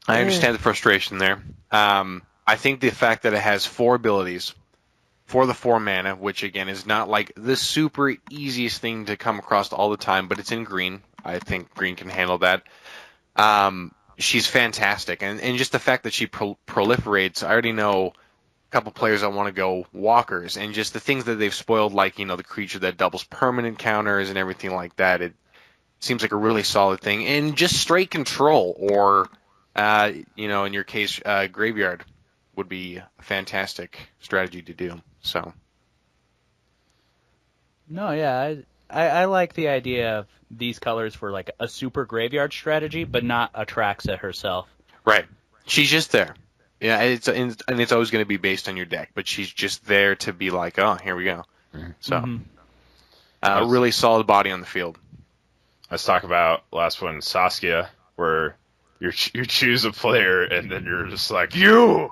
Speaker 3: understand the frustration there. I think the fact that it has four abilities for the 4 mana, which again is not like the super easiest thing to come across all the time, but it's in green. I think green can handle that. She's fantastic, and just the fact that she proliferates. I already know a couple players that want to go walkers, and just the things that they've spoiled, like the creature that doubles permanent counters and everything like that. It seems like a really solid thing, and just straight control, or in your case, graveyard would be a fantastic strategy to do. So.
Speaker 1: No, yeah, I like the idea of these colors for like a super graveyard strategy, but not Atraxa herself.
Speaker 3: Right. She's just there. Yeah, and it's always going to be based on your deck, but she's just there to be like, oh, here we go. So,
Speaker 1: Hmm.
Speaker 2: Let's
Speaker 3: really solid body on the field.
Speaker 2: let's talk about last one, Saskia, where you choose a player and then you're just like you.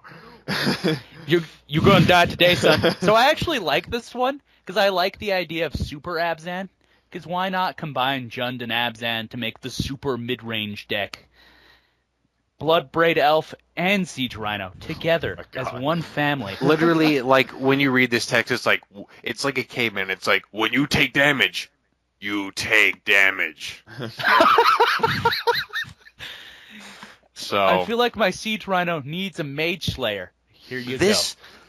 Speaker 1: You gonna die today, son. So I actually like this one because I like the idea of super Abzan. Because why not combine Jund and Abzan to make the super mid-range deck? Bloodbraid Elf and Siege Rhino together
Speaker 2: My
Speaker 1: as
Speaker 2: God.
Speaker 1: one family.
Speaker 3: Literally, like when you read this text, it's like a caveman. It's like when you take damage, you take damage.
Speaker 1: I
Speaker 3: So
Speaker 1: feel like my Siege Rhino needs a Mage Slayer. Here you go.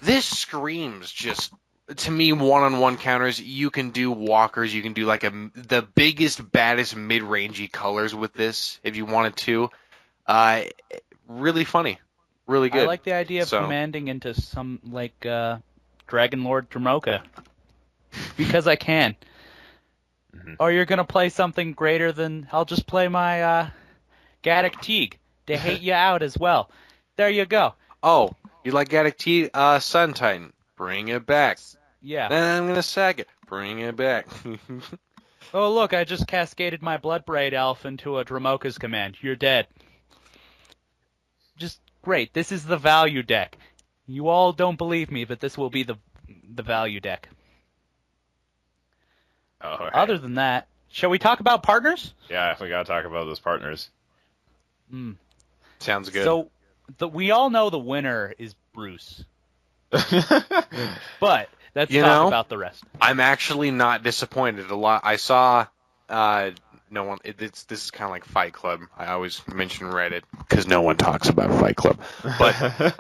Speaker 3: this screams just to me one-on-one counters. You can do walkers. You can do like the biggest, baddest mid-rangey colors with this if you wanted to. Uh, really funny, really
Speaker 1: I
Speaker 3: good.
Speaker 1: like the idea of
Speaker 3: So
Speaker 1: commanding into some like Dragon Lord Dromoka because I can.
Speaker 2: Mhm.
Speaker 1: Or you're gonna play something greater than I'll just play my Gaddock Teague to hate you out as well. There you go.
Speaker 3: oh, you like Gaddock T? Sun Titan, bring it back.
Speaker 1: Yeah.
Speaker 3: Then I'm gonna sack it. Bring it back.
Speaker 1: Oh look, I just cascaded my Bloodbraid Elf into a Dromoka's command. You're dead. Just great. This is the value deck. You all don't believe me, but this will be the value deck.
Speaker 2: All right.
Speaker 1: Other than that, shall we talk about partners?
Speaker 2: Yeah, we gotta talk about those partners.
Speaker 1: Hmm.
Speaker 3: Sounds good.
Speaker 1: So we all know the winner is Bruce, but let's
Speaker 3: You
Speaker 1: talk
Speaker 3: know,
Speaker 1: about the rest.
Speaker 3: I'm actually not disappointed. A lot. I saw. No one. This is kind of like Fight Club. I always mention Reddit because no one talks about Fight Club. But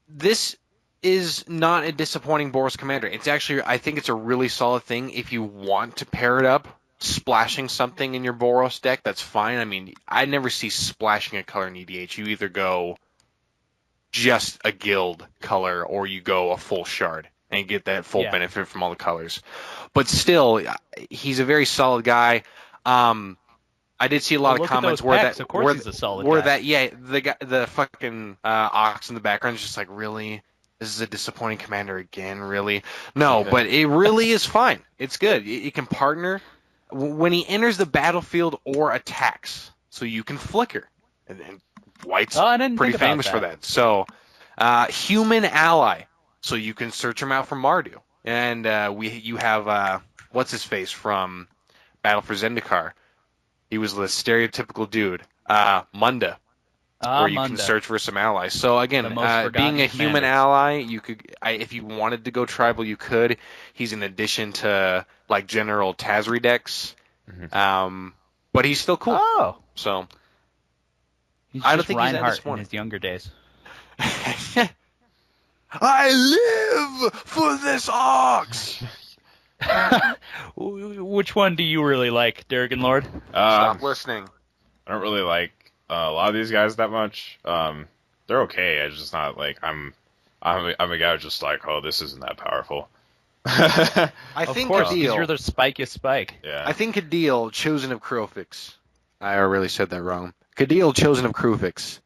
Speaker 3: this is not a disappointing Boros Commander. It's actually, I think it's a really solid thing if you want to pair it up. Splashing something in your Boros deck, that's fine. I mean, I never see splashing a color in EDH. You either go just a guild color or you go a full shard and get that full
Speaker 1: Yeah.
Speaker 3: benefit from all the colors. But still, he's a very solid guy. I did see a
Speaker 1: Well,
Speaker 3: lot of
Speaker 1: look at those
Speaker 3: comments where
Speaker 1: pecs. Of course, he's a solid guy.
Speaker 3: yeah, the guy, the fucking ox in the background is just like, really, this is a disappointing commander again, really. No, but it really is fine. It's good. It can partner when he enters the battlefield or attacks, so you can flicker. And White's
Speaker 1: Oh, I didn't
Speaker 3: pretty
Speaker 1: think about
Speaker 3: famous for
Speaker 1: that.
Speaker 3: that. So, human ally, so you can search him out for Mardu. And you have what's his face from Battle for Zendikar. He was the stereotypical dude, Munda,
Speaker 1: Ah,
Speaker 3: where you can
Speaker 1: Munda,
Speaker 3: search for some allies. So
Speaker 1: the
Speaker 3: again,
Speaker 1: most
Speaker 3: being
Speaker 1: forgotten
Speaker 3: a human
Speaker 1: commander.
Speaker 3: ally, you could, if you wanted to go tribal, you could. He's in addition to like general Tazri decks,
Speaker 2: Mhm.
Speaker 3: but he's still cool.
Speaker 1: Oh,
Speaker 3: So
Speaker 1: he's
Speaker 3: I don't
Speaker 1: just
Speaker 3: think he's that
Speaker 1: Reinhardt in
Speaker 3: disappointing.
Speaker 1: his younger days.
Speaker 3: I live for this ox.
Speaker 1: Which one do you really like, Durgan Lord?
Speaker 3: Stop listening.
Speaker 2: I don't really like a lot of these guys that much. They're okay. It's just not like I'm a guy who's just like, oh, this isn't that powerful.
Speaker 3: I
Speaker 1: Of
Speaker 3: think
Speaker 1: course, because you're
Speaker 3: Adil.
Speaker 1: the spikest spike.
Speaker 2: Yeah.
Speaker 3: I think Kadil, chosen of Crowfix. I really said that wrong. Kadil, chosen of Crewfix,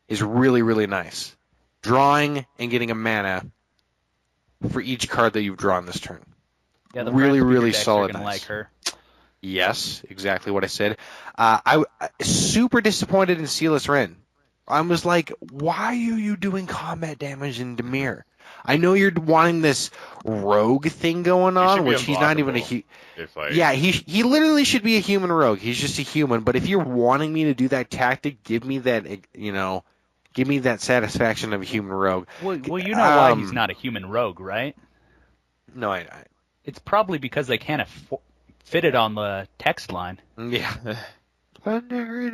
Speaker 3: is really, really nice. Drawing and getting a mana for each card that you've drawn this turn.
Speaker 1: Yeah, the
Speaker 3: Really,
Speaker 1: friend speeder
Speaker 3: really
Speaker 1: decks are
Speaker 3: solid,
Speaker 1: gonna like
Speaker 3: nice.
Speaker 1: her.
Speaker 3: Yes, exactly what I said. I super disappointed in Sealess Ren. I was like, why are you doing combat damage in Demir? I know you're wanting this rogue thing going
Speaker 2: He should
Speaker 3: on,
Speaker 2: be
Speaker 3: which he's not even a
Speaker 2: unblockable. If like
Speaker 3: yeah, he literally should be a human rogue. He's just a human. But if you're wanting me to do that tactic, give me that, give me that satisfaction of a human rogue.
Speaker 1: Well, you know why he's not a human rogue, right?
Speaker 3: No, I
Speaker 1: It's probably because they can't fit it on the text line.
Speaker 3: yeah.
Speaker 2: legendary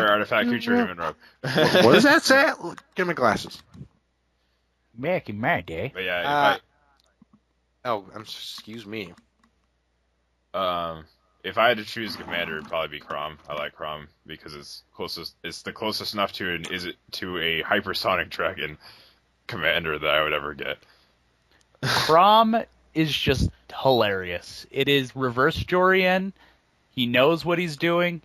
Speaker 2: artifact creature human rogue.
Speaker 3: What does that say? Give me glasses.
Speaker 1: Back in my day.
Speaker 2: But yeah,
Speaker 3: Oh, excuse me.
Speaker 2: if I had to choose a commander, it'd probably be Crom. I like Crom because it's the closest enough to a hypersonic dragon commander that I would ever get.
Speaker 1: Crom is just hilarious. It is reverse Jorian. He knows what he's doing.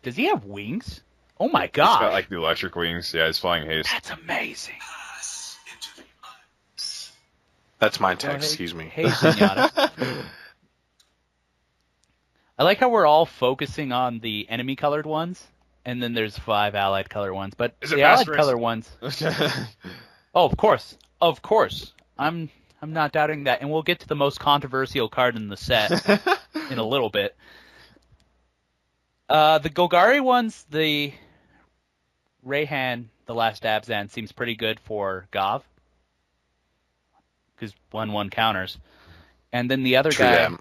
Speaker 1: Does he have wings? Oh my
Speaker 2: He's got
Speaker 1: gosh.
Speaker 2: like the electric wings. Yeah, he's flying haste.
Speaker 1: That's amazing.
Speaker 3: That's my
Speaker 1: Go
Speaker 3: text.
Speaker 1: ahead.
Speaker 3: Excuse me.
Speaker 1: Hey, Zenyatta. I like how we're all focusing on the enemy colored ones, and then there's 5 allied color ones. But
Speaker 2: Is it
Speaker 1: the
Speaker 2: fast
Speaker 1: allied
Speaker 2: race?
Speaker 1: color ones, oh, of course. I'm not doubting that, and we'll get to the most controversial card in the set in a little bit. The Golgari ones, the Rayhan, the last Abzan seems pretty good for Gov because 1/1 counters, and then the other
Speaker 3: True
Speaker 1: guy,
Speaker 3: that.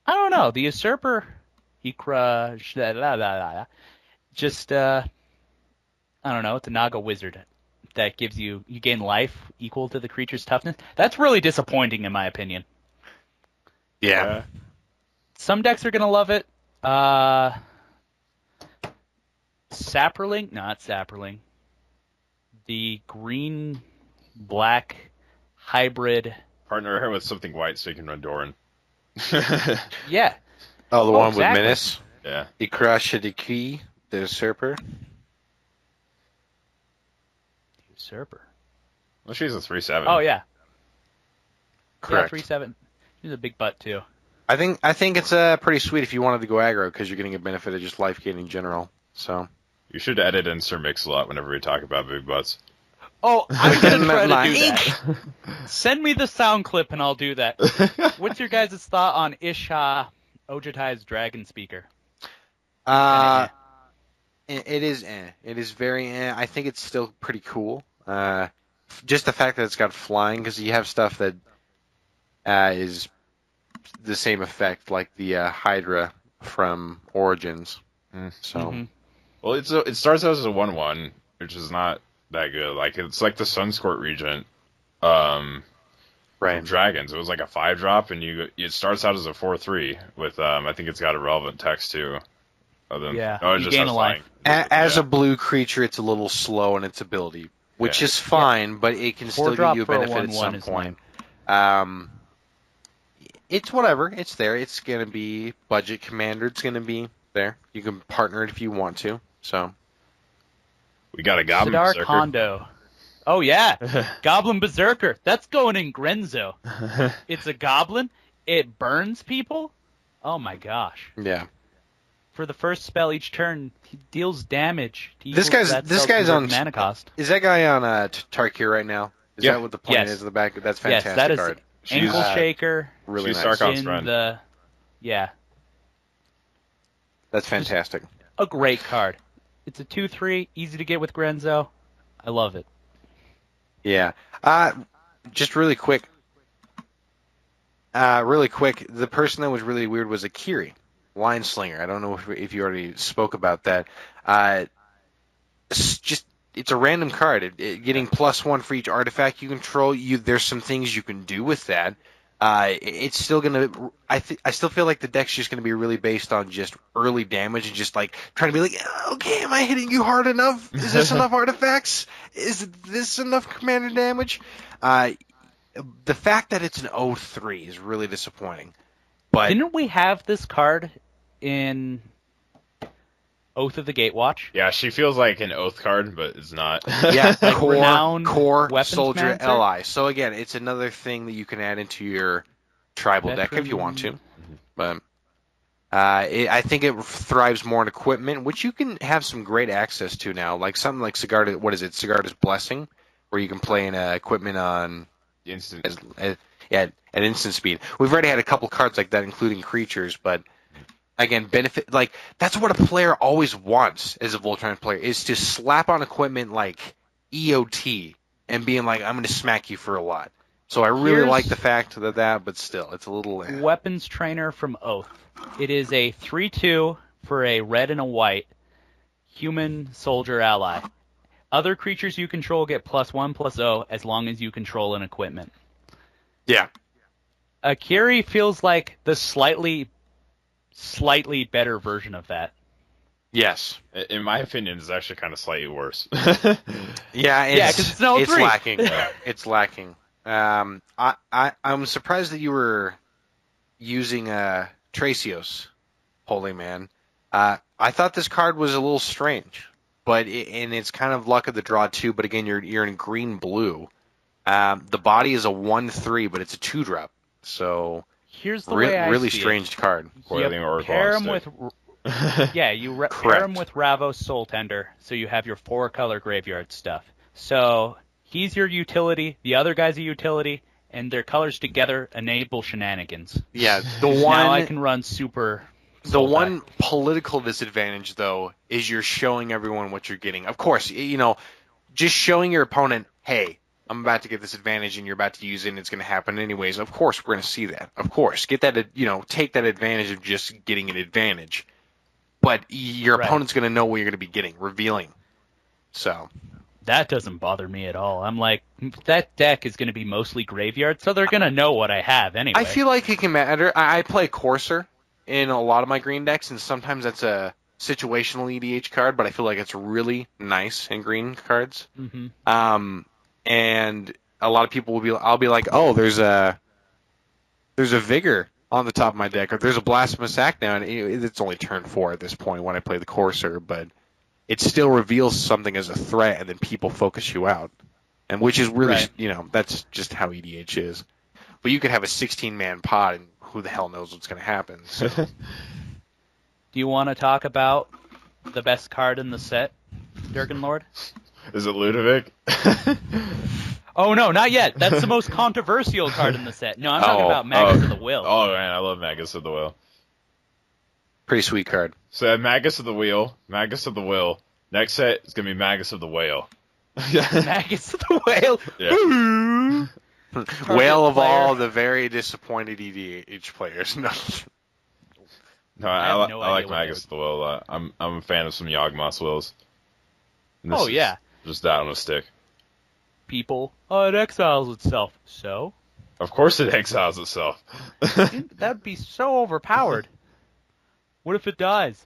Speaker 1: I don't know, the Usurper, Ikra, just I don't know, it's a Naga wizard that gives you gain life equal to the creature's toughness. That's really disappointing in my opinion.
Speaker 3: Yeah.
Speaker 1: Some decks are gonna love it. Saproling, not Saproling. The green black hybrid.
Speaker 2: Partner her with something white so you can run Doran.
Speaker 1: Yeah.
Speaker 3: Oh, the
Speaker 1: Oh,
Speaker 3: one
Speaker 1: exactly.
Speaker 3: with Menace.
Speaker 2: Yeah.
Speaker 3: Ikra Shadiki, the Usurper.
Speaker 1: Usurper.
Speaker 2: Well, she's a 3/7.
Speaker 1: Oh yeah.
Speaker 3: Correct.
Speaker 1: Yeah, 3/7. She's a big butt too.
Speaker 3: I think it's pretty sweet if you wanted to go aggro because you're getting a benefit of just life gain in general. So
Speaker 2: You should edit in Sir Mix-a-Lot whenever we talk about big butts.
Speaker 1: Oh, I'm gonna try
Speaker 3: My
Speaker 1: to do
Speaker 3: ink.
Speaker 1: that. Send me the sound clip and I'll do that. What's your guys' thought on Isha Ojatai's Dragon Speaker?
Speaker 3: uh, it is it is very I think it's still pretty cool. Just the fact that it's got flying because you have stuff that is the same effect like the Hydra from Origins.
Speaker 2: Mm.
Speaker 3: So
Speaker 1: Mhm.
Speaker 2: Well, it starts out as a 1/1, which is not that good. Like it's like the Sunsquirt Regent from
Speaker 3: right.
Speaker 2: Dragons. It was like a 5-drop, and it starts out as a 4/3 with I think it's got a relevant text too.
Speaker 1: Yeah,
Speaker 2: No, it
Speaker 1: you
Speaker 2: just
Speaker 1: gain
Speaker 2: has
Speaker 1: a
Speaker 2: flying.
Speaker 1: life.
Speaker 3: As
Speaker 2: Yeah.
Speaker 3: a blue creature, it's a little slow in its ability, which
Speaker 2: Yeah.
Speaker 3: is fine, but it can still give
Speaker 1: 4-drop
Speaker 3: you a
Speaker 1: for a
Speaker 3: benefit at
Speaker 1: 1/1
Speaker 3: some
Speaker 1: is
Speaker 3: point.
Speaker 1: lame.
Speaker 3: It's whatever. It's there. It's gonna be budget commander. It's gonna be there. You can partner it if you want to. So
Speaker 2: We got a Goblin
Speaker 1: Sidar
Speaker 2: Berserker.
Speaker 1: Kondo. Oh yeah, Goblin Berserker. That's going in Grenzo. It's a goblin. It burns people. Oh my gosh.
Speaker 3: yeah,
Speaker 1: For the first spell each turn, he deals damage. To
Speaker 3: this
Speaker 1: equal to
Speaker 3: guy's
Speaker 1: that
Speaker 3: this
Speaker 1: spell's
Speaker 3: guy's on.
Speaker 1: converted mana cost.
Speaker 3: Is that guy on Tarkir right now? Is
Speaker 2: Yeah.
Speaker 3: that what the point
Speaker 1: Yes.
Speaker 3: is in the back? That's
Speaker 1: Yes,
Speaker 3: fantastic
Speaker 1: that is
Speaker 3: art.
Speaker 1: Ankle
Speaker 2: She's-
Speaker 1: Shaker
Speaker 3: Really
Speaker 2: she's
Speaker 3: nice.
Speaker 2: Sarkon's
Speaker 1: in
Speaker 2: friend.
Speaker 1: the. Yeah,
Speaker 3: That's fantastic.
Speaker 1: a great card. It's a 2/3, easy to get with Grenzo. I love it.
Speaker 3: Yeah. Just really quick. The person that was really weird was Akiri, Line Slinger. I don't know if you already spoke about that. It's a random card. Getting +1 for each artifact you control. There's some things you can do with that. It's still gonna. I still feel like the deck's just gonna be really based on just early damage and just like trying to be like, okay, am I hitting you hard enough? Is this enough artifacts? Is this enough commander damage? The fact that it's an 0/3 is really disappointing. But
Speaker 1: Didn't we have this card in Oath of the Gatewatch?
Speaker 2: Yeah, she feels like an oath card, but it's not.
Speaker 3: yeah,
Speaker 1: Like renowned
Speaker 3: core
Speaker 1: weapons
Speaker 3: soldier
Speaker 1: mancer?
Speaker 3: ally. So again, it's another thing that you can add into your tribal deck if you want to. But I think it thrives more in equipment, which you can have some great access to now. Like something like Sigarda. What is it? Sigarda's Blessing, where you can play in equipment on
Speaker 2: Instant.
Speaker 3: at instant speed. We've already had a couple cards like that, including creatures, but again, benefit like that's what a player always wants as a Voltron player is to slap on equipment like EOT and being like, I'm going to smack you for a lot. So I really
Speaker 1: Here's-
Speaker 3: like the fact of that, but still, it's a little.
Speaker 1: Weapons Trainer from Oath. It is a 3/2 for a red and a white human soldier ally. Other creatures you control get +1/+0 as long as you control an equipment.
Speaker 3: Yeah.
Speaker 1: Akiri feels like the slightly better version of that.
Speaker 3: Yes.
Speaker 2: In my opinion, it's actually kind of slightly worse.
Speaker 3: Yeah.
Speaker 1: Yeah, 'cause it's an 0/3.
Speaker 3: It's lacking. It's lacking. I'm surprised that you were using Tracios, Holy Man. I thought this card was a little strange. and it's kind of luck of the draw too. But again, you're in green blue. The body is a 1/3, but it's a 2-drop. So
Speaker 1: Here's the way I
Speaker 3: really
Speaker 1: see it.
Speaker 3: strange card.
Speaker 1: You
Speaker 2: Coiling Oracle
Speaker 1: pair
Speaker 2: on
Speaker 1: him
Speaker 2: stick.
Speaker 1: with Yeah, pair him
Speaker 3: Correct.
Speaker 1: with Ravos Soul Tender, so you have your 4-color graveyard stuff. So he's your utility, the other guy's a utility, and their colors together enable shenanigans.
Speaker 3: Yeah,
Speaker 1: 'Cause now I can run super.
Speaker 3: the
Speaker 1: Sultai.
Speaker 3: one political disadvantage though is you're showing everyone what you're getting. Of course, just showing your opponent, hey, I'm about to get this advantage and you're about to use it and it's going to happen anyways. Of course, we're going to see that. Of course, get that, take that advantage of just getting an advantage. But your
Speaker 1: Right.
Speaker 3: opponent's going to know what you're going to be getting, revealing. So
Speaker 1: That doesn't bother me at all. I'm like, that deck is going to be mostly graveyard, so they're going to know what I have anyway.
Speaker 3: I feel like it can matter. I play Courser in a lot of my green decks, and sometimes that's a situational EDH card, but I feel like it's really nice in green cards.
Speaker 1: Mm-hmm.
Speaker 3: And a lot of people I'll be like, oh, there's a Vigor on the top of my deck, or there's a Blasphemous Act now, and it's only turn 4 at this point when I play the Courser, but it still reveals something as a threat, and then people focus you out, and which is really,
Speaker 1: Right.
Speaker 3: that's just how EDH is. But you could have a 16-man pod, and who the hell knows what's going to happen. So.
Speaker 1: Do you want to talk about the best card in the set, Durgan Lord?
Speaker 2: Is it Ludovic?
Speaker 1: Oh, no, not yet. That's the most controversial card in the set. No, I'm talking about Magus of the Will.
Speaker 2: Oh, man, I love Magus of the Will.
Speaker 3: Pretty sweet card.
Speaker 2: So I have Magus of the Wheel, Magus of the Will. Next set is going to be Magus of the Whale.
Speaker 1: Magus of the Whale.
Speaker 2: Yeah.
Speaker 3: Whale of
Speaker 1: player.
Speaker 3: all the very disappointed EDH players. No.
Speaker 2: No,
Speaker 1: I
Speaker 2: I,
Speaker 1: have
Speaker 2: li-
Speaker 1: no
Speaker 2: I like
Speaker 1: idea what
Speaker 2: Magus of the Will a lot. I'm a fan of some Yawgmoth Wills. And this
Speaker 1: Oh,
Speaker 2: is
Speaker 1: yeah.
Speaker 2: Just that on a stick.
Speaker 1: People. Oh, it exiles itself. So?
Speaker 2: Of course it exiles itself.
Speaker 1: That'd be so overpowered. What if it dies?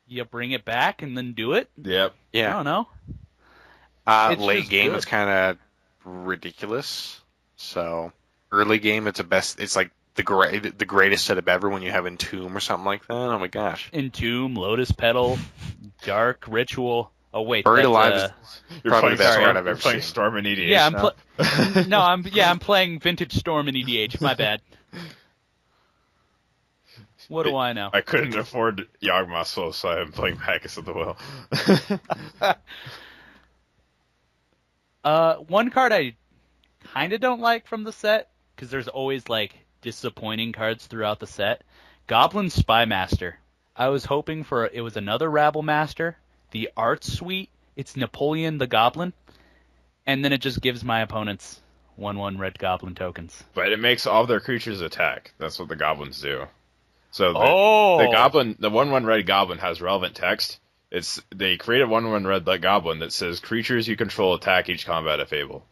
Speaker 1: You bring it back and then do it?
Speaker 2: Yep.
Speaker 1: I
Speaker 3: Yeah.
Speaker 1: don't know. It's
Speaker 3: Late
Speaker 1: just
Speaker 3: game
Speaker 1: good.
Speaker 3: is kind of ridiculous. So early game, it's like the greatest setup ever when you have Entomb or something like that. Oh my gosh.
Speaker 1: Entomb, Lotus Petal, Dark Ritual. Oh wait,
Speaker 3: Buried
Speaker 1: that's,
Speaker 3: Alive is
Speaker 2: You're
Speaker 3: probably
Speaker 2: playing
Speaker 3: the best
Speaker 2: Storm,
Speaker 3: card I've
Speaker 2: you're
Speaker 3: ever
Speaker 2: playing
Speaker 3: seen.
Speaker 2: Storm and EDH
Speaker 1: yeah.
Speaker 2: now.
Speaker 1: I'm playing Vintage Storm in EDH. My bad. What do I know?
Speaker 2: I couldn't afford Yawgmoth Wills, so I'm playing Magus of the Will.
Speaker 1: One card I kind of don't like from the set, because there's always like disappointing cards throughout the set. Goblin Spymaster. I was hoping for it was another Rabble Master. The art suite, it's Napoleon the Goblin, and then it just gives my opponents 1/1 red Goblin tokens.
Speaker 2: But it makes all of their creatures attack. That's what the goblins do. So the
Speaker 1: Oh,
Speaker 2: goblin, the 1/1 red goblin has relevant text. They create a 1/1 red goblin that says creatures you control attack each combat if able.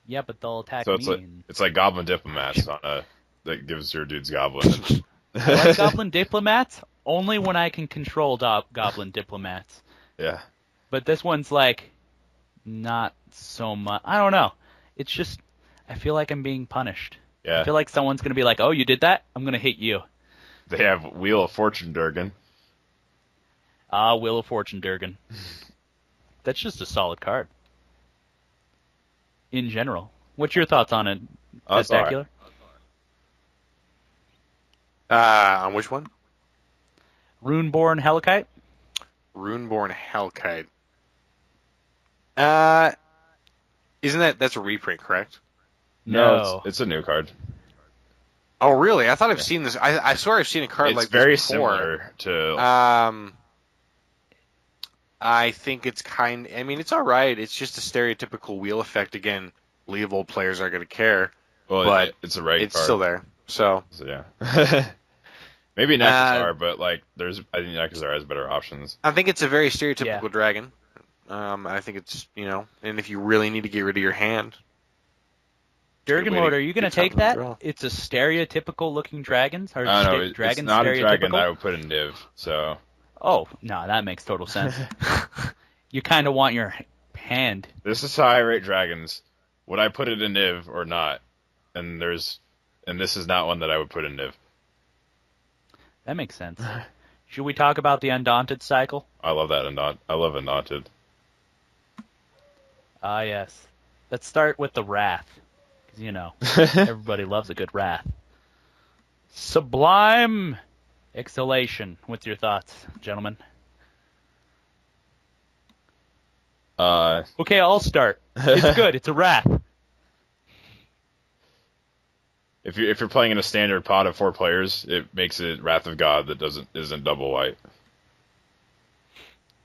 Speaker 1: yeah, but they'll attack
Speaker 2: So
Speaker 1: me.
Speaker 2: it's like Goblin Diplomats that gives your dude's goblin.
Speaker 1: I like Goblin Diplomats only when I can control Goblin Diplomats.
Speaker 2: Yeah.
Speaker 1: But this one's like not so much. I don't know. It's just I feel like I'm being punished. I
Speaker 2: Yeah.
Speaker 1: feel like someone's gonna be like, "Oh, you did that? I'm gonna hit you."
Speaker 2: They have Wheel of Fortune Durgan.
Speaker 1: Wheel of Fortune Durgan. That's just a solid card. In general, what's your thoughts on it,
Speaker 2: That's all right.
Speaker 1: Testacular?
Speaker 3: On which one?
Speaker 1: Runeborn Hellkite.
Speaker 3: Runeborn Hellkite. Isn't that's a reprint, correct?
Speaker 1: No.
Speaker 2: It's a new card.
Speaker 3: Oh, really? I thought I've seen this. I swear I've seen a card
Speaker 2: It's
Speaker 3: like
Speaker 2: very
Speaker 3: this before.
Speaker 2: similar to.
Speaker 3: I think it's I mean, it's all right. It's just a stereotypical wheel effect. Again, Leovold players aren't going to care,
Speaker 2: well,
Speaker 3: but
Speaker 2: it's a right
Speaker 3: it's
Speaker 2: card.
Speaker 3: still there. So
Speaker 2: Yeah. Maybe Nekazar, but like I think Nekazar has better options.
Speaker 3: I think it's a very stereotypical
Speaker 1: Yeah.
Speaker 3: dragon. I think it's and if you really need to get rid of your hand,
Speaker 1: Durgan
Speaker 3: way to
Speaker 1: Lord, are you gonna
Speaker 3: get something
Speaker 1: take
Speaker 3: to
Speaker 1: that?
Speaker 3: draw.
Speaker 1: It's a stereotypical looking dragons or
Speaker 2: I don't know. It's
Speaker 1: dragon
Speaker 2: not a dragon
Speaker 1: stereotypical?
Speaker 2: that I would put in Niv. So
Speaker 1: Oh no, that makes total sense. You kind of want your hand.
Speaker 2: this is how I rate dragons. Would I put it in Niv or not? And this is not one that I would put in Niv.
Speaker 1: That makes sense. Should we talk about the Undaunted cycle?
Speaker 2: I love that I love Undaunted.
Speaker 1: Ah, yes. Let's start with the Wrath. Because, everybody loves a good Wrath. Sublime Exhalation. What's your thoughts, gentlemen? Okay, I'll start. It's good. It's a Wrath.
Speaker 2: If you're playing in a standard pod of 4 players, it makes it Wrath of God that isn't double white.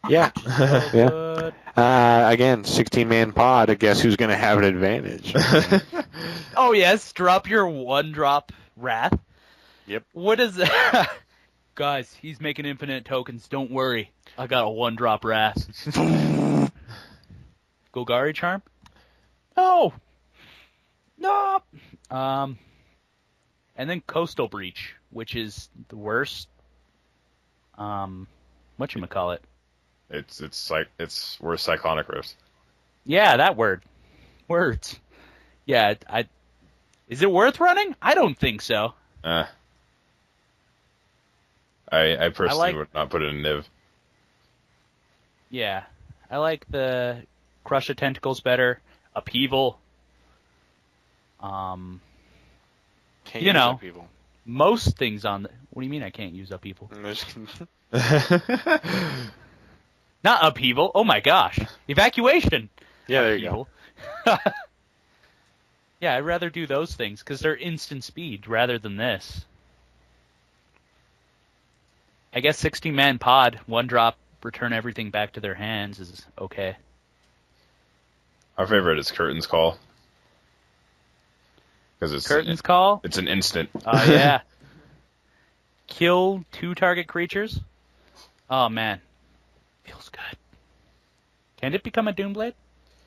Speaker 3: Yeah.
Speaker 1: So
Speaker 3: Yeah.
Speaker 1: good.
Speaker 3: Again, 16-man pod. I guess who's going to have an advantage?
Speaker 1: Oh, yes. Drop your 1-drop Wrath.
Speaker 3: Yep.
Speaker 1: What is that? Guys, he's making infinite tokens. Don't worry. I got a 1-drop Wrath. Golgari Charm? No. No. And then Coastal Breach, which is the worst. Whatchamacallit?
Speaker 2: It's worse Cyclonic Rift.
Speaker 1: Yeah, that word. Words. Yeah, is it worth running? I don't think so.
Speaker 2: I personally would not put it in Niv.
Speaker 1: Yeah, I like the Crush of Tentacles better. Upheaval.
Speaker 3: Can't
Speaker 1: You
Speaker 3: use
Speaker 1: know.
Speaker 3: upheaval.
Speaker 1: Most things on the... What do you mean I can't use Upheaval? Not Upheaval. Oh my gosh. Evacuation.
Speaker 3: Yeah, there you go.
Speaker 1: Upheaval. Yeah, I'd rather do those things because they're instant speed rather than this. I guess 16-man pod, 1-drop, return everything back to their hands is okay.
Speaker 2: Our favorite is Curtain's Call. Because it's
Speaker 1: Curtain's Call?
Speaker 2: It's an instant.
Speaker 1: Oh, yeah. Kill 2 target creatures? Oh, man. Feels good. Can it become a Doomblade?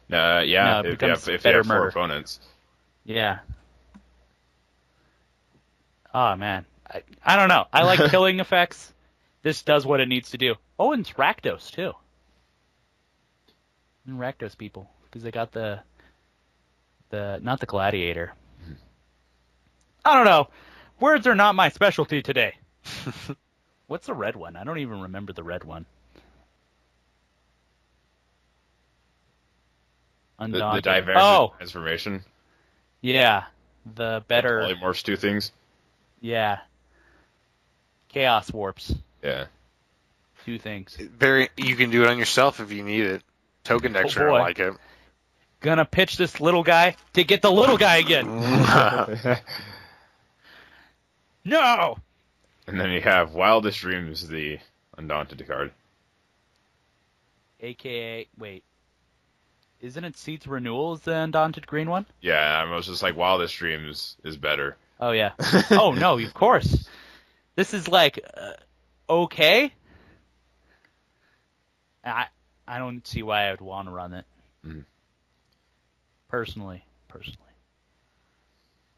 Speaker 2: Yeah,
Speaker 1: No, it
Speaker 2: if
Speaker 1: becomes
Speaker 2: you
Speaker 1: better
Speaker 2: have 4
Speaker 1: murder.
Speaker 2: opponents.
Speaker 1: Yeah. Oh, man. I don't know. I like killing effects. This does what it needs to do. Oh, and it's Rakdos, too. And Rakdos people. Because they got the... Not the Gladiator. I don't know. Words are not my specialty today. What's the red one? I don't even remember the red one.
Speaker 2: The
Speaker 1: Undaunted.
Speaker 2: Divergent Transformation.
Speaker 1: Yeah. The better...
Speaker 2: Polymorphs 2 things.
Speaker 1: Yeah. Chaos Warps.
Speaker 2: Yeah.
Speaker 1: 2 things.
Speaker 3: You can do it on yourself if you need it. Token decks are
Speaker 1: boy.
Speaker 3: like it.
Speaker 1: Gonna pitch this little guy to get the little guy again. No!
Speaker 2: And then you have Wildest Dreams, the Undaunted card.
Speaker 1: AKA... Wait. Isn't it Seeds Renewal is the Undaunted green one?
Speaker 2: Yeah, I was just like, Wildest Dreams is better.
Speaker 1: Oh, yeah. Oh, no, of course. This is like... okay? I don't see why I would want to run it.
Speaker 2: Mhm.
Speaker 1: Personally.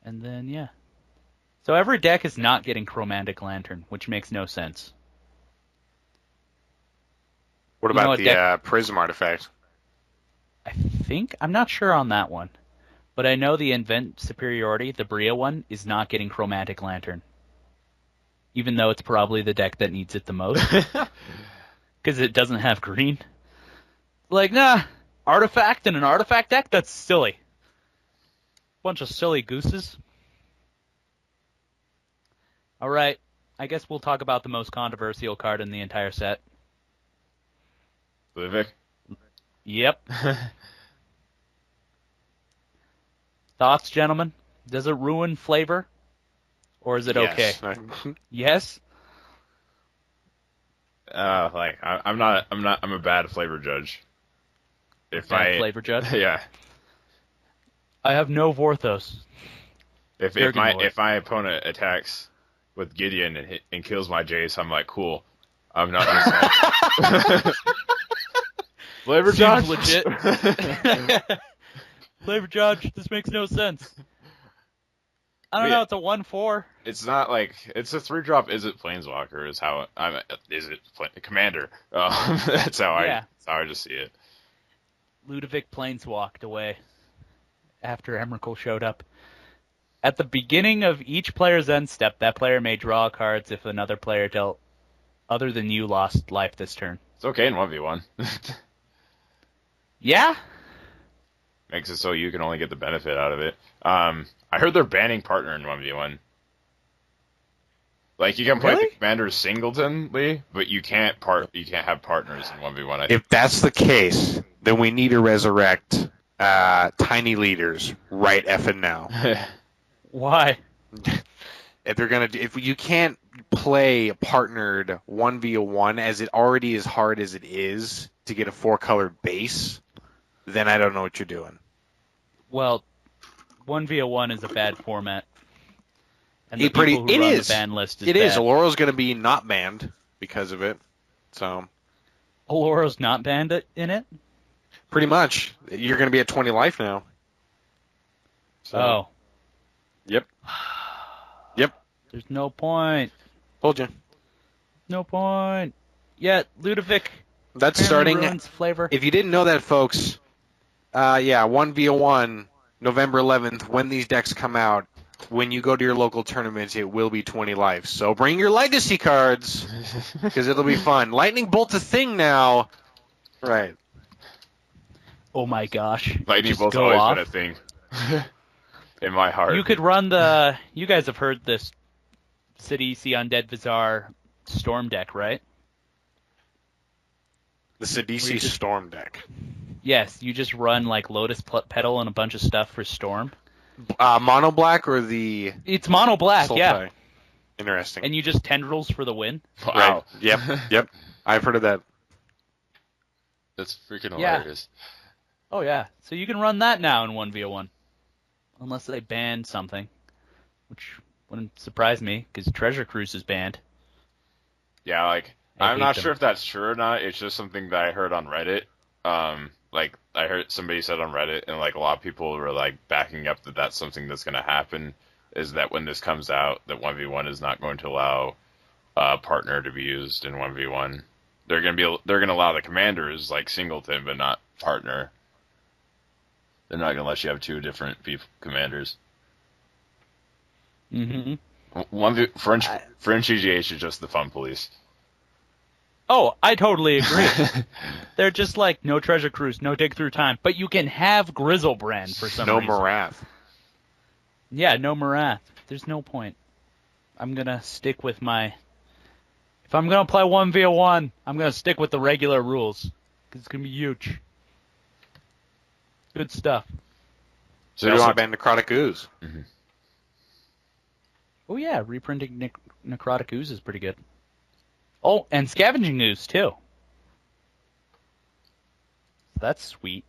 Speaker 1: And then, yeah. So every deck is not getting Chromatic Lantern, which makes no sense.
Speaker 3: What
Speaker 1: You know
Speaker 3: about
Speaker 1: what
Speaker 3: the Prism artifact?
Speaker 1: I'm not sure on that one. But I know the Invent Superiority, the Bria one, is not getting Chromatic Lantern. Even though it's probably the deck that needs it the most. Because it doesn't have green. Like, nah, artifact in an artifact deck? That's silly. Bunch of silly gooses. Alright, I guess we'll talk about the most controversial card in the entire set.
Speaker 2: Vivek?
Speaker 1: Yep. Thoughts, gentlemen? Does it ruin flavor? Or is it okay? Yes?
Speaker 2: I'm a bad flavor judge.
Speaker 1: Flavor judge?
Speaker 2: Yeah.
Speaker 1: I have no Vorthos.
Speaker 2: If my opponent attacks with Gideon and kills my Jace, I'm like, cool. I'm not gonna flavor judge.
Speaker 1: Legit. Flavor judge. This makes no sense. I don't know. It's a 1/4.
Speaker 2: It's not like it's a 3-drop. Is it Planeswalker? Is it Commander? That's how I just see it.
Speaker 1: Ludovic Planeswalked away after Emrakul showed up. At the beginning of each player's end step, that player may draw cards if another player dealt other than you lost life this turn.
Speaker 2: It's okay in 1v1.
Speaker 1: Yeah?
Speaker 2: Makes it so you can only get the benefit out of it. I heard they're banning partner in 1v1. Like, you can play the
Speaker 3: Really?
Speaker 2: commanders singletonly, but you can't have partners in 1v1. I think.
Speaker 3: If that's the case, then we need to resurrect tiny leaders right effing now.
Speaker 1: Why?
Speaker 3: If you can't play partnered 1v1 as it already is hard as it is to get a 4-colored base, then I don't know what you're doing.
Speaker 1: Well, 1v1 is a bad format. And the
Speaker 3: It
Speaker 1: people who run
Speaker 3: is.
Speaker 1: the ban list is
Speaker 3: It is.
Speaker 1: bad.
Speaker 3: Aloro's going to be not banned because of it. So
Speaker 1: Oloro's not banned in it?
Speaker 3: pretty much, you're going to be at 20 life now. So,
Speaker 1: Oh.
Speaker 3: Yep. Yep.
Speaker 1: There's no point.
Speaker 3: Told you.
Speaker 1: No point. Yet, Ludovic
Speaker 3: That's
Speaker 1: apparently
Speaker 3: starting.
Speaker 1: ruins flavor.
Speaker 3: If you didn't know that, folks, 1v1, November 11th, when these decks come out, when you go to your local tournaments, it will be 20 life. So bring your legacy cards, because it'll be fun. Lightning Bolt's a thing now. Right.
Speaker 1: Oh my gosh.
Speaker 2: Lightning
Speaker 1: Just
Speaker 2: Bolt's
Speaker 1: go
Speaker 2: always
Speaker 1: off.
Speaker 2: been a thing. In my heart.
Speaker 1: You could run the... You guys have heard this Sidisi Undead Bazaar Storm deck, right?
Speaker 3: The Sidisi Storm deck.
Speaker 1: Yes, you just run like Lotus Petal and a bunch of stuff for Storm.
Speaker 3: Mono black or the
Speaker 1: It's mono black,
Speaker 3: Sultai?
Speaker 1: yeah.
Speaker 3: Interesting.
Speaker 1: And you just tendrils for the win.
Speaker 2: Wow.
Speaker 3: Right. Yep. I've heard of that.
Speaker 2: That's freaking
Speaker 1: Yeah.
Speaker 2: hilarious.
Speaker 1: Oh yeah, so you can run that now in 1v1. Unless they ban something. Which wouldn't surprise me, because Treasure Cruise is banned.
Speaker 2: Yeah, like,
Speaker 1: I
Speaker 2: I'm
Speaker 1: hate
Speaker 2: not
Speaker 1: them.
Speaker 2: sure if that's true or not. It's just something that I heard on Reddit. Like, I heard somebody said on Reddit, and like a lot of people were like backing up that that's something that's going to happen. Is that when this comes out, that 1v1 is not going to allow partner to be used in 1v1. They're going to allow the commanders like singleton, but not partner. They're not going to let you have two different commanders.
Speaker 1: Mm-hmm.
Speaker 2: French EGH is just the fun police.
Speaker 1: Oh, I totally agree. They're just like, no Treasure Cruise, no Dig Through Time. But you can have Grizzlebrand for some
Speaker 3: No
Speaker 1: reason.
Speaker 3: Marath.
Speaker 1: Yeah, no Marath. There's no point. I'm going to stick with my... If I'm going to play 1v1, I'm going to stick with the regular rules. Because it's going to be huge. Good stuff.
Speaker 3: So you want to ban Necrotic Ooze?
Speaker 2: Mm-hmm.
Speaker 1: Oh yeah, reprinting Necrotic Ooze is pretty good. Oh, and Scavenging Ooze, too. That's sweet.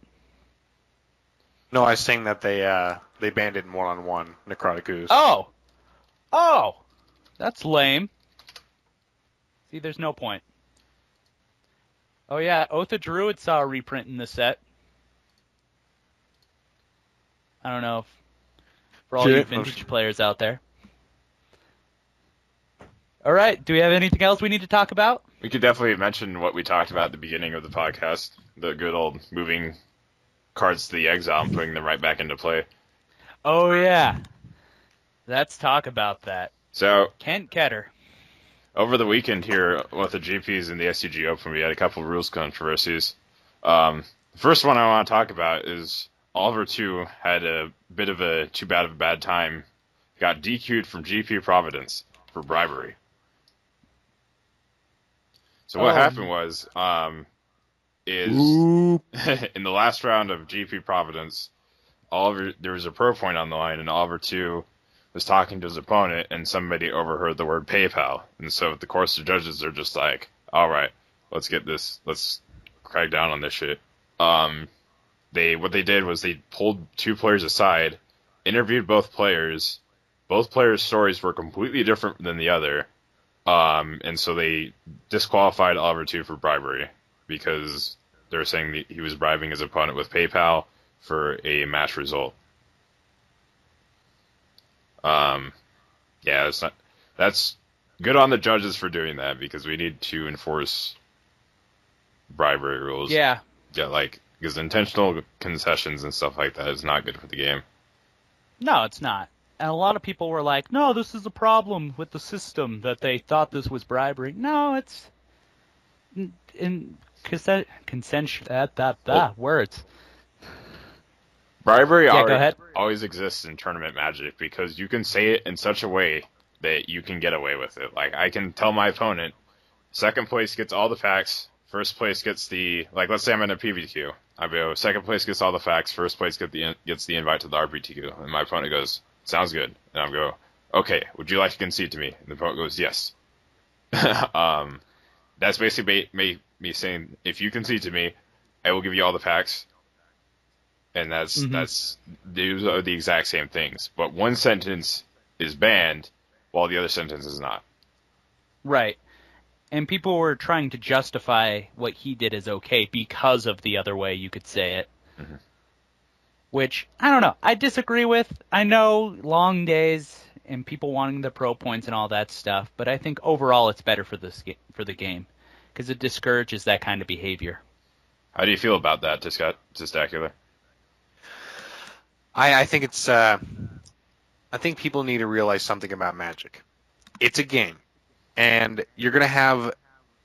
Speaker 3: No, I was saying that they banned it in 1-on-1, Necrotic Ooze.
Speaker 1: Oh! That's lame. See, there's no point. Oh yeah, Oath of Druid saw a reprint in the set. I don't know if for all you vintage players out there. All right, do we have anything else we need to talk about?
Speaker 2: We could definitely mention what we talked about at the beginning of the podcast, the good old moving cards to the exile and putting them right back into play.
Speaker 1: Oh yeah. Let's talk about that.
Speaker 2: So,
Speaker 1: Kent Ketter.
Speaker 2: over the weekend here with the GPs and the SCG Open, we had a couple of rules controversies. The first one I want to talk about is Oliver 2 had a bit of a too bad of a bad time. Got DQ'd from GP Providence for bribery. So what happened was, in the last round of GP Providence, there was a pro point on the line, and Oliver 2 was talking to his opponent, and somebody overheard the word PayPal. And so the course of judges are just like, all right, let's crack down on this shit. What they did was they pulled two players aside, interviewed both players. Both players' stories were completely different than the other. And so they disqualified Oliver 2 for bribery because they're saying that he was bribing his opponent with PayPal for a match result. Yeah, that's good on the judges for doing that because we need to enforce bribery rules.
Speaker 1: Yeah.
Speaker 2: Yeah, because intentional concessions and stuff like that is not good for the game.
Speaker 1: No, it's not. And a lot of people were like, no, this is a problem with the system that they thought this was bribery. No, it's in consent
Speaker 2: Well,
Speaker 1: words.
Speaker 2: bribery
Speaker 1: Yeah, go ahead.
Speaker 2: always exists in tournament Magic because you can say it in such a way that you can get away with it. Like I can tell my opponent, second place gets all the facts, first place gets the like. Let's say I'm in a PVQ. I go second place gets all the facts, first place gets the invite to the RPTQ, and my opponent goes, "Sounds good," and I go, "Okay, would you like to concede to me?" And the opponent goes, "Yes." um, that's basically me saying, if you concede to me, I will give you all the facts, and
Speaker 1: Hmm.
Speaker 2: that's those are the exact same things. But one sentence is banned, while the other sentence is not.
Speaker 1: Right. And people were trying to justify what he did as okay because of the other way you could say it.
Speaker 2: Mhm.
Speaker 1: Which, I don't know, I disagree with. I know long days and people wanting the pro points and all that stuff, but I think overall it's better for for the game because it discourages that kind of behavior.
Speaker 2: How do you feel about that, Testacular?
Speaker 3: I think it's I think people need to realize something about Magic. It's a game, and you're gonna have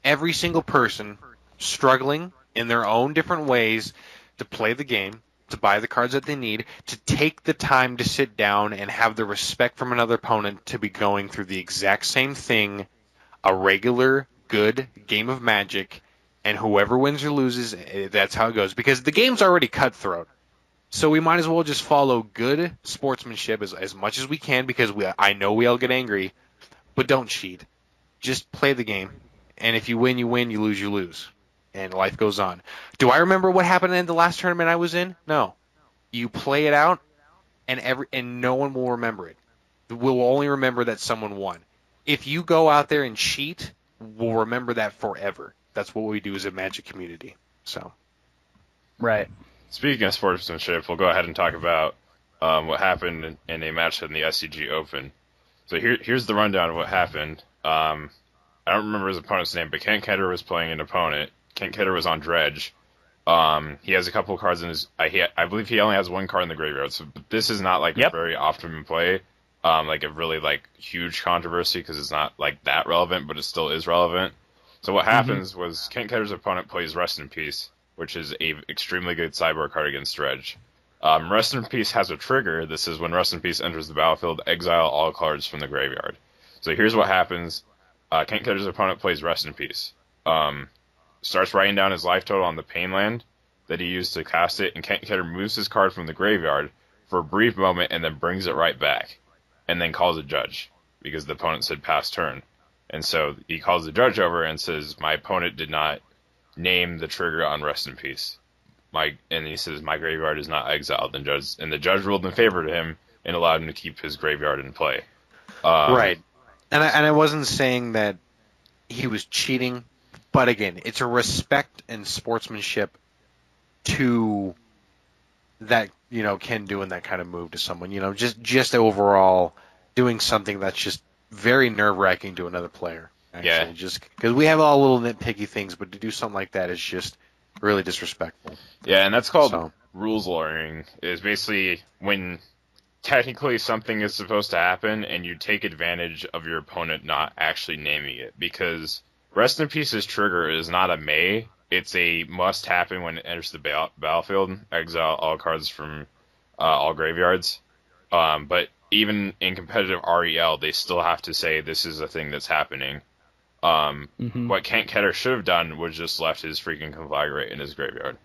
Speaker 3: every single person struggling in their own different ways to play the game, to buy the cards that they need, to take the time to sit down and have the respect from another opponent to be going through the exact same thing, a regular, good game of Magic, and whoever wins or loses, that's how it goes. Because the game's already cutthroat. So we might as well just follow good sportsmanship as much as we can because I know we all get angry, but don't cheat. Just play the game. And if you win, you win. You lose, you lose. And life goes on. Do I remember what happened in the last tournament I was in? No. You play it out, and no one will remember it. We'll only remember that someone won. If you go out there and cheat, we'll remember that forever. That's what we do as a Magic community. So
Speaker 1: Right.
Speaker 2: Speaking of sportsmanship, we'll go ahead and talk about what happened in a match in the SCG Open. So here's the rundown of what happened. I don't remember his opponent's name, but Kent Keder was playing an opponent. Kent Keder was on Dredge. He has a couple of cards in his. I believe he only has one card in the graveyard. So this is not like a
Speaker 1: Yep.
Speaker 2: very often in play, like a really like huge controversy because it's not like that relevant, but it still is relevant. So what
Speaker 1: Hmm.
Speaker 2: happens was Kent Keder's opponent plays Rest in Peace, which is a extremely good sideboard card against Dredge. Rest in Peace has a trigger. This is when Rest in Peace enters the battlefield, exile all cards from the graveyard. So here's what happens. Kent Keder's opponent plays Rest in Peace. Um, Starts writing down his life total on the pain land that he used to cast it, and Kent Keder moves his card from the graveyard for a brief moment and then brings it right back, and then calls a judge because the opponent said pass turn. And so he calls the judge over and says, "My opponent did not name the trigger on Rest in Peace." And he says, "My graveyard is not exiled." And the judge ruled in favor to him and allowed him to keep his graveyard in play. Um,
Speaker 3: right, and I wasn't saying that he was cheating, but again, it's a respect and sportsmanship to that Ken doing that kind of move to someone. Just overall doing something that's just very nerve wracking to another player.
Speaker 2: yeah,
Speaker 3: Actually, just because we have all little nitpicky things, but to do something like that is just really disrespectful.
Speaker 2: yeah, and that's called
Speaker 3: So
Speaker 2: rules lawyering. Is basically when technically something is supposed to happen and you take advantage of your opponent not actually naming it, because Rest in Peace's trigger is not a may, it's a must happen when it enters the battlefield. Exile all cards from all graveyards. But even in competitive REL, they still have to say this is a thing that's happening. Um,
Speaker 1: Hmm.
Speaker 2: what Kent Keter should have done was just left his freaking Conflagrate in his graveyard.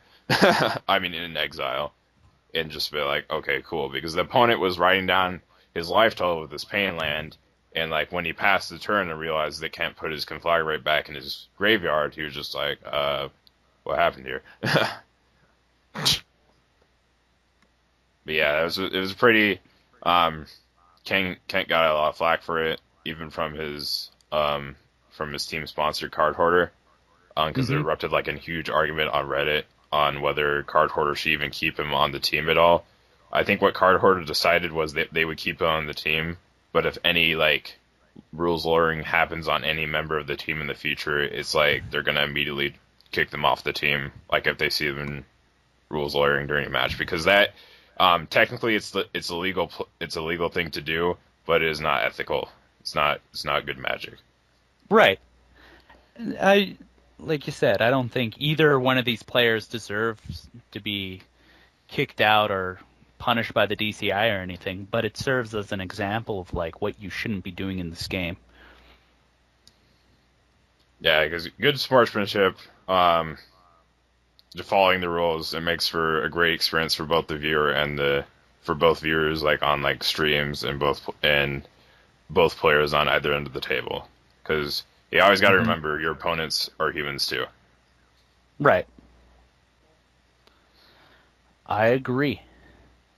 Speaker 2: I mean, in exile, and just be like, okay, cool, because the opponent was writing down his life total with his pain land, and like when he passed the turn and realized they can't put his Conflagrate back in his graveyard, he was just like, what happened here? But yeah, it was pretty. Um, Kent got a lot of flack for it, even from his team sponsored card hoarder, because there
Speaker 1: Hmm.
Speaker 2: erupted like a huge argument on Reddit on whether card hoarder should even keep him on the team at all. I think what card hoarder decided was that they would keep him on the team, but if any like rules lawyering happens on any member of the team in the future, it's like they're gonna immediately kick them off the team, like if they see them in rules lawyering during a match, because Technically, it's a legal thing to do, but it is not ethical. It's not good magic.
Speaker 1: Right. I like you said, I don't think either one of these players deserves to be kicked out or punished by the DCI or anything, but it serves as an example of like what you shouldn't be doing in this game.
Speaker 2: Yeah, because good sportsmanship, following the rules, it makes for a great experience for both the viewer and the for both viewers, like on like streams and both players on either end of the table. Because you always got to
Speaker 1: Hmm.
Speaker 2: remember your opponents are humans too.
Speaker 1: Right. I agree.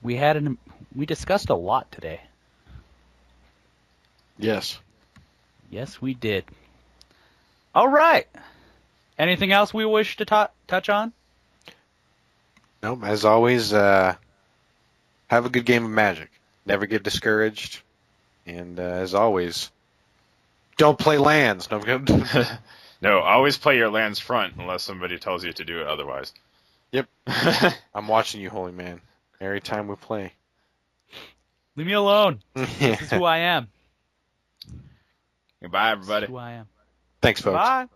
Speaker 1: We discussed a lot today.
Speaker 3: Yes.
Speaker 1: Yes, we did. All right. Anything else we wish to touch on?
Speaker 3: Nope. As always, have a good game of Magic. Never get discouraged. And as always, don't play lands. No,
Speaker 2: No, always play your lands front unless somebody tells you to do it otherwise.
Speaker 3: Yep. I'm watching you, holy man. Every time we play.
Speaker 1: Leave me alone. This is who I am.
Speaker 2: Goodbye,
Speaker 1: This is
Speaker 2: everybody.
Speaker 1: who I am.
Speaker 3: Thanks, folks.
Speaker 1: Bye.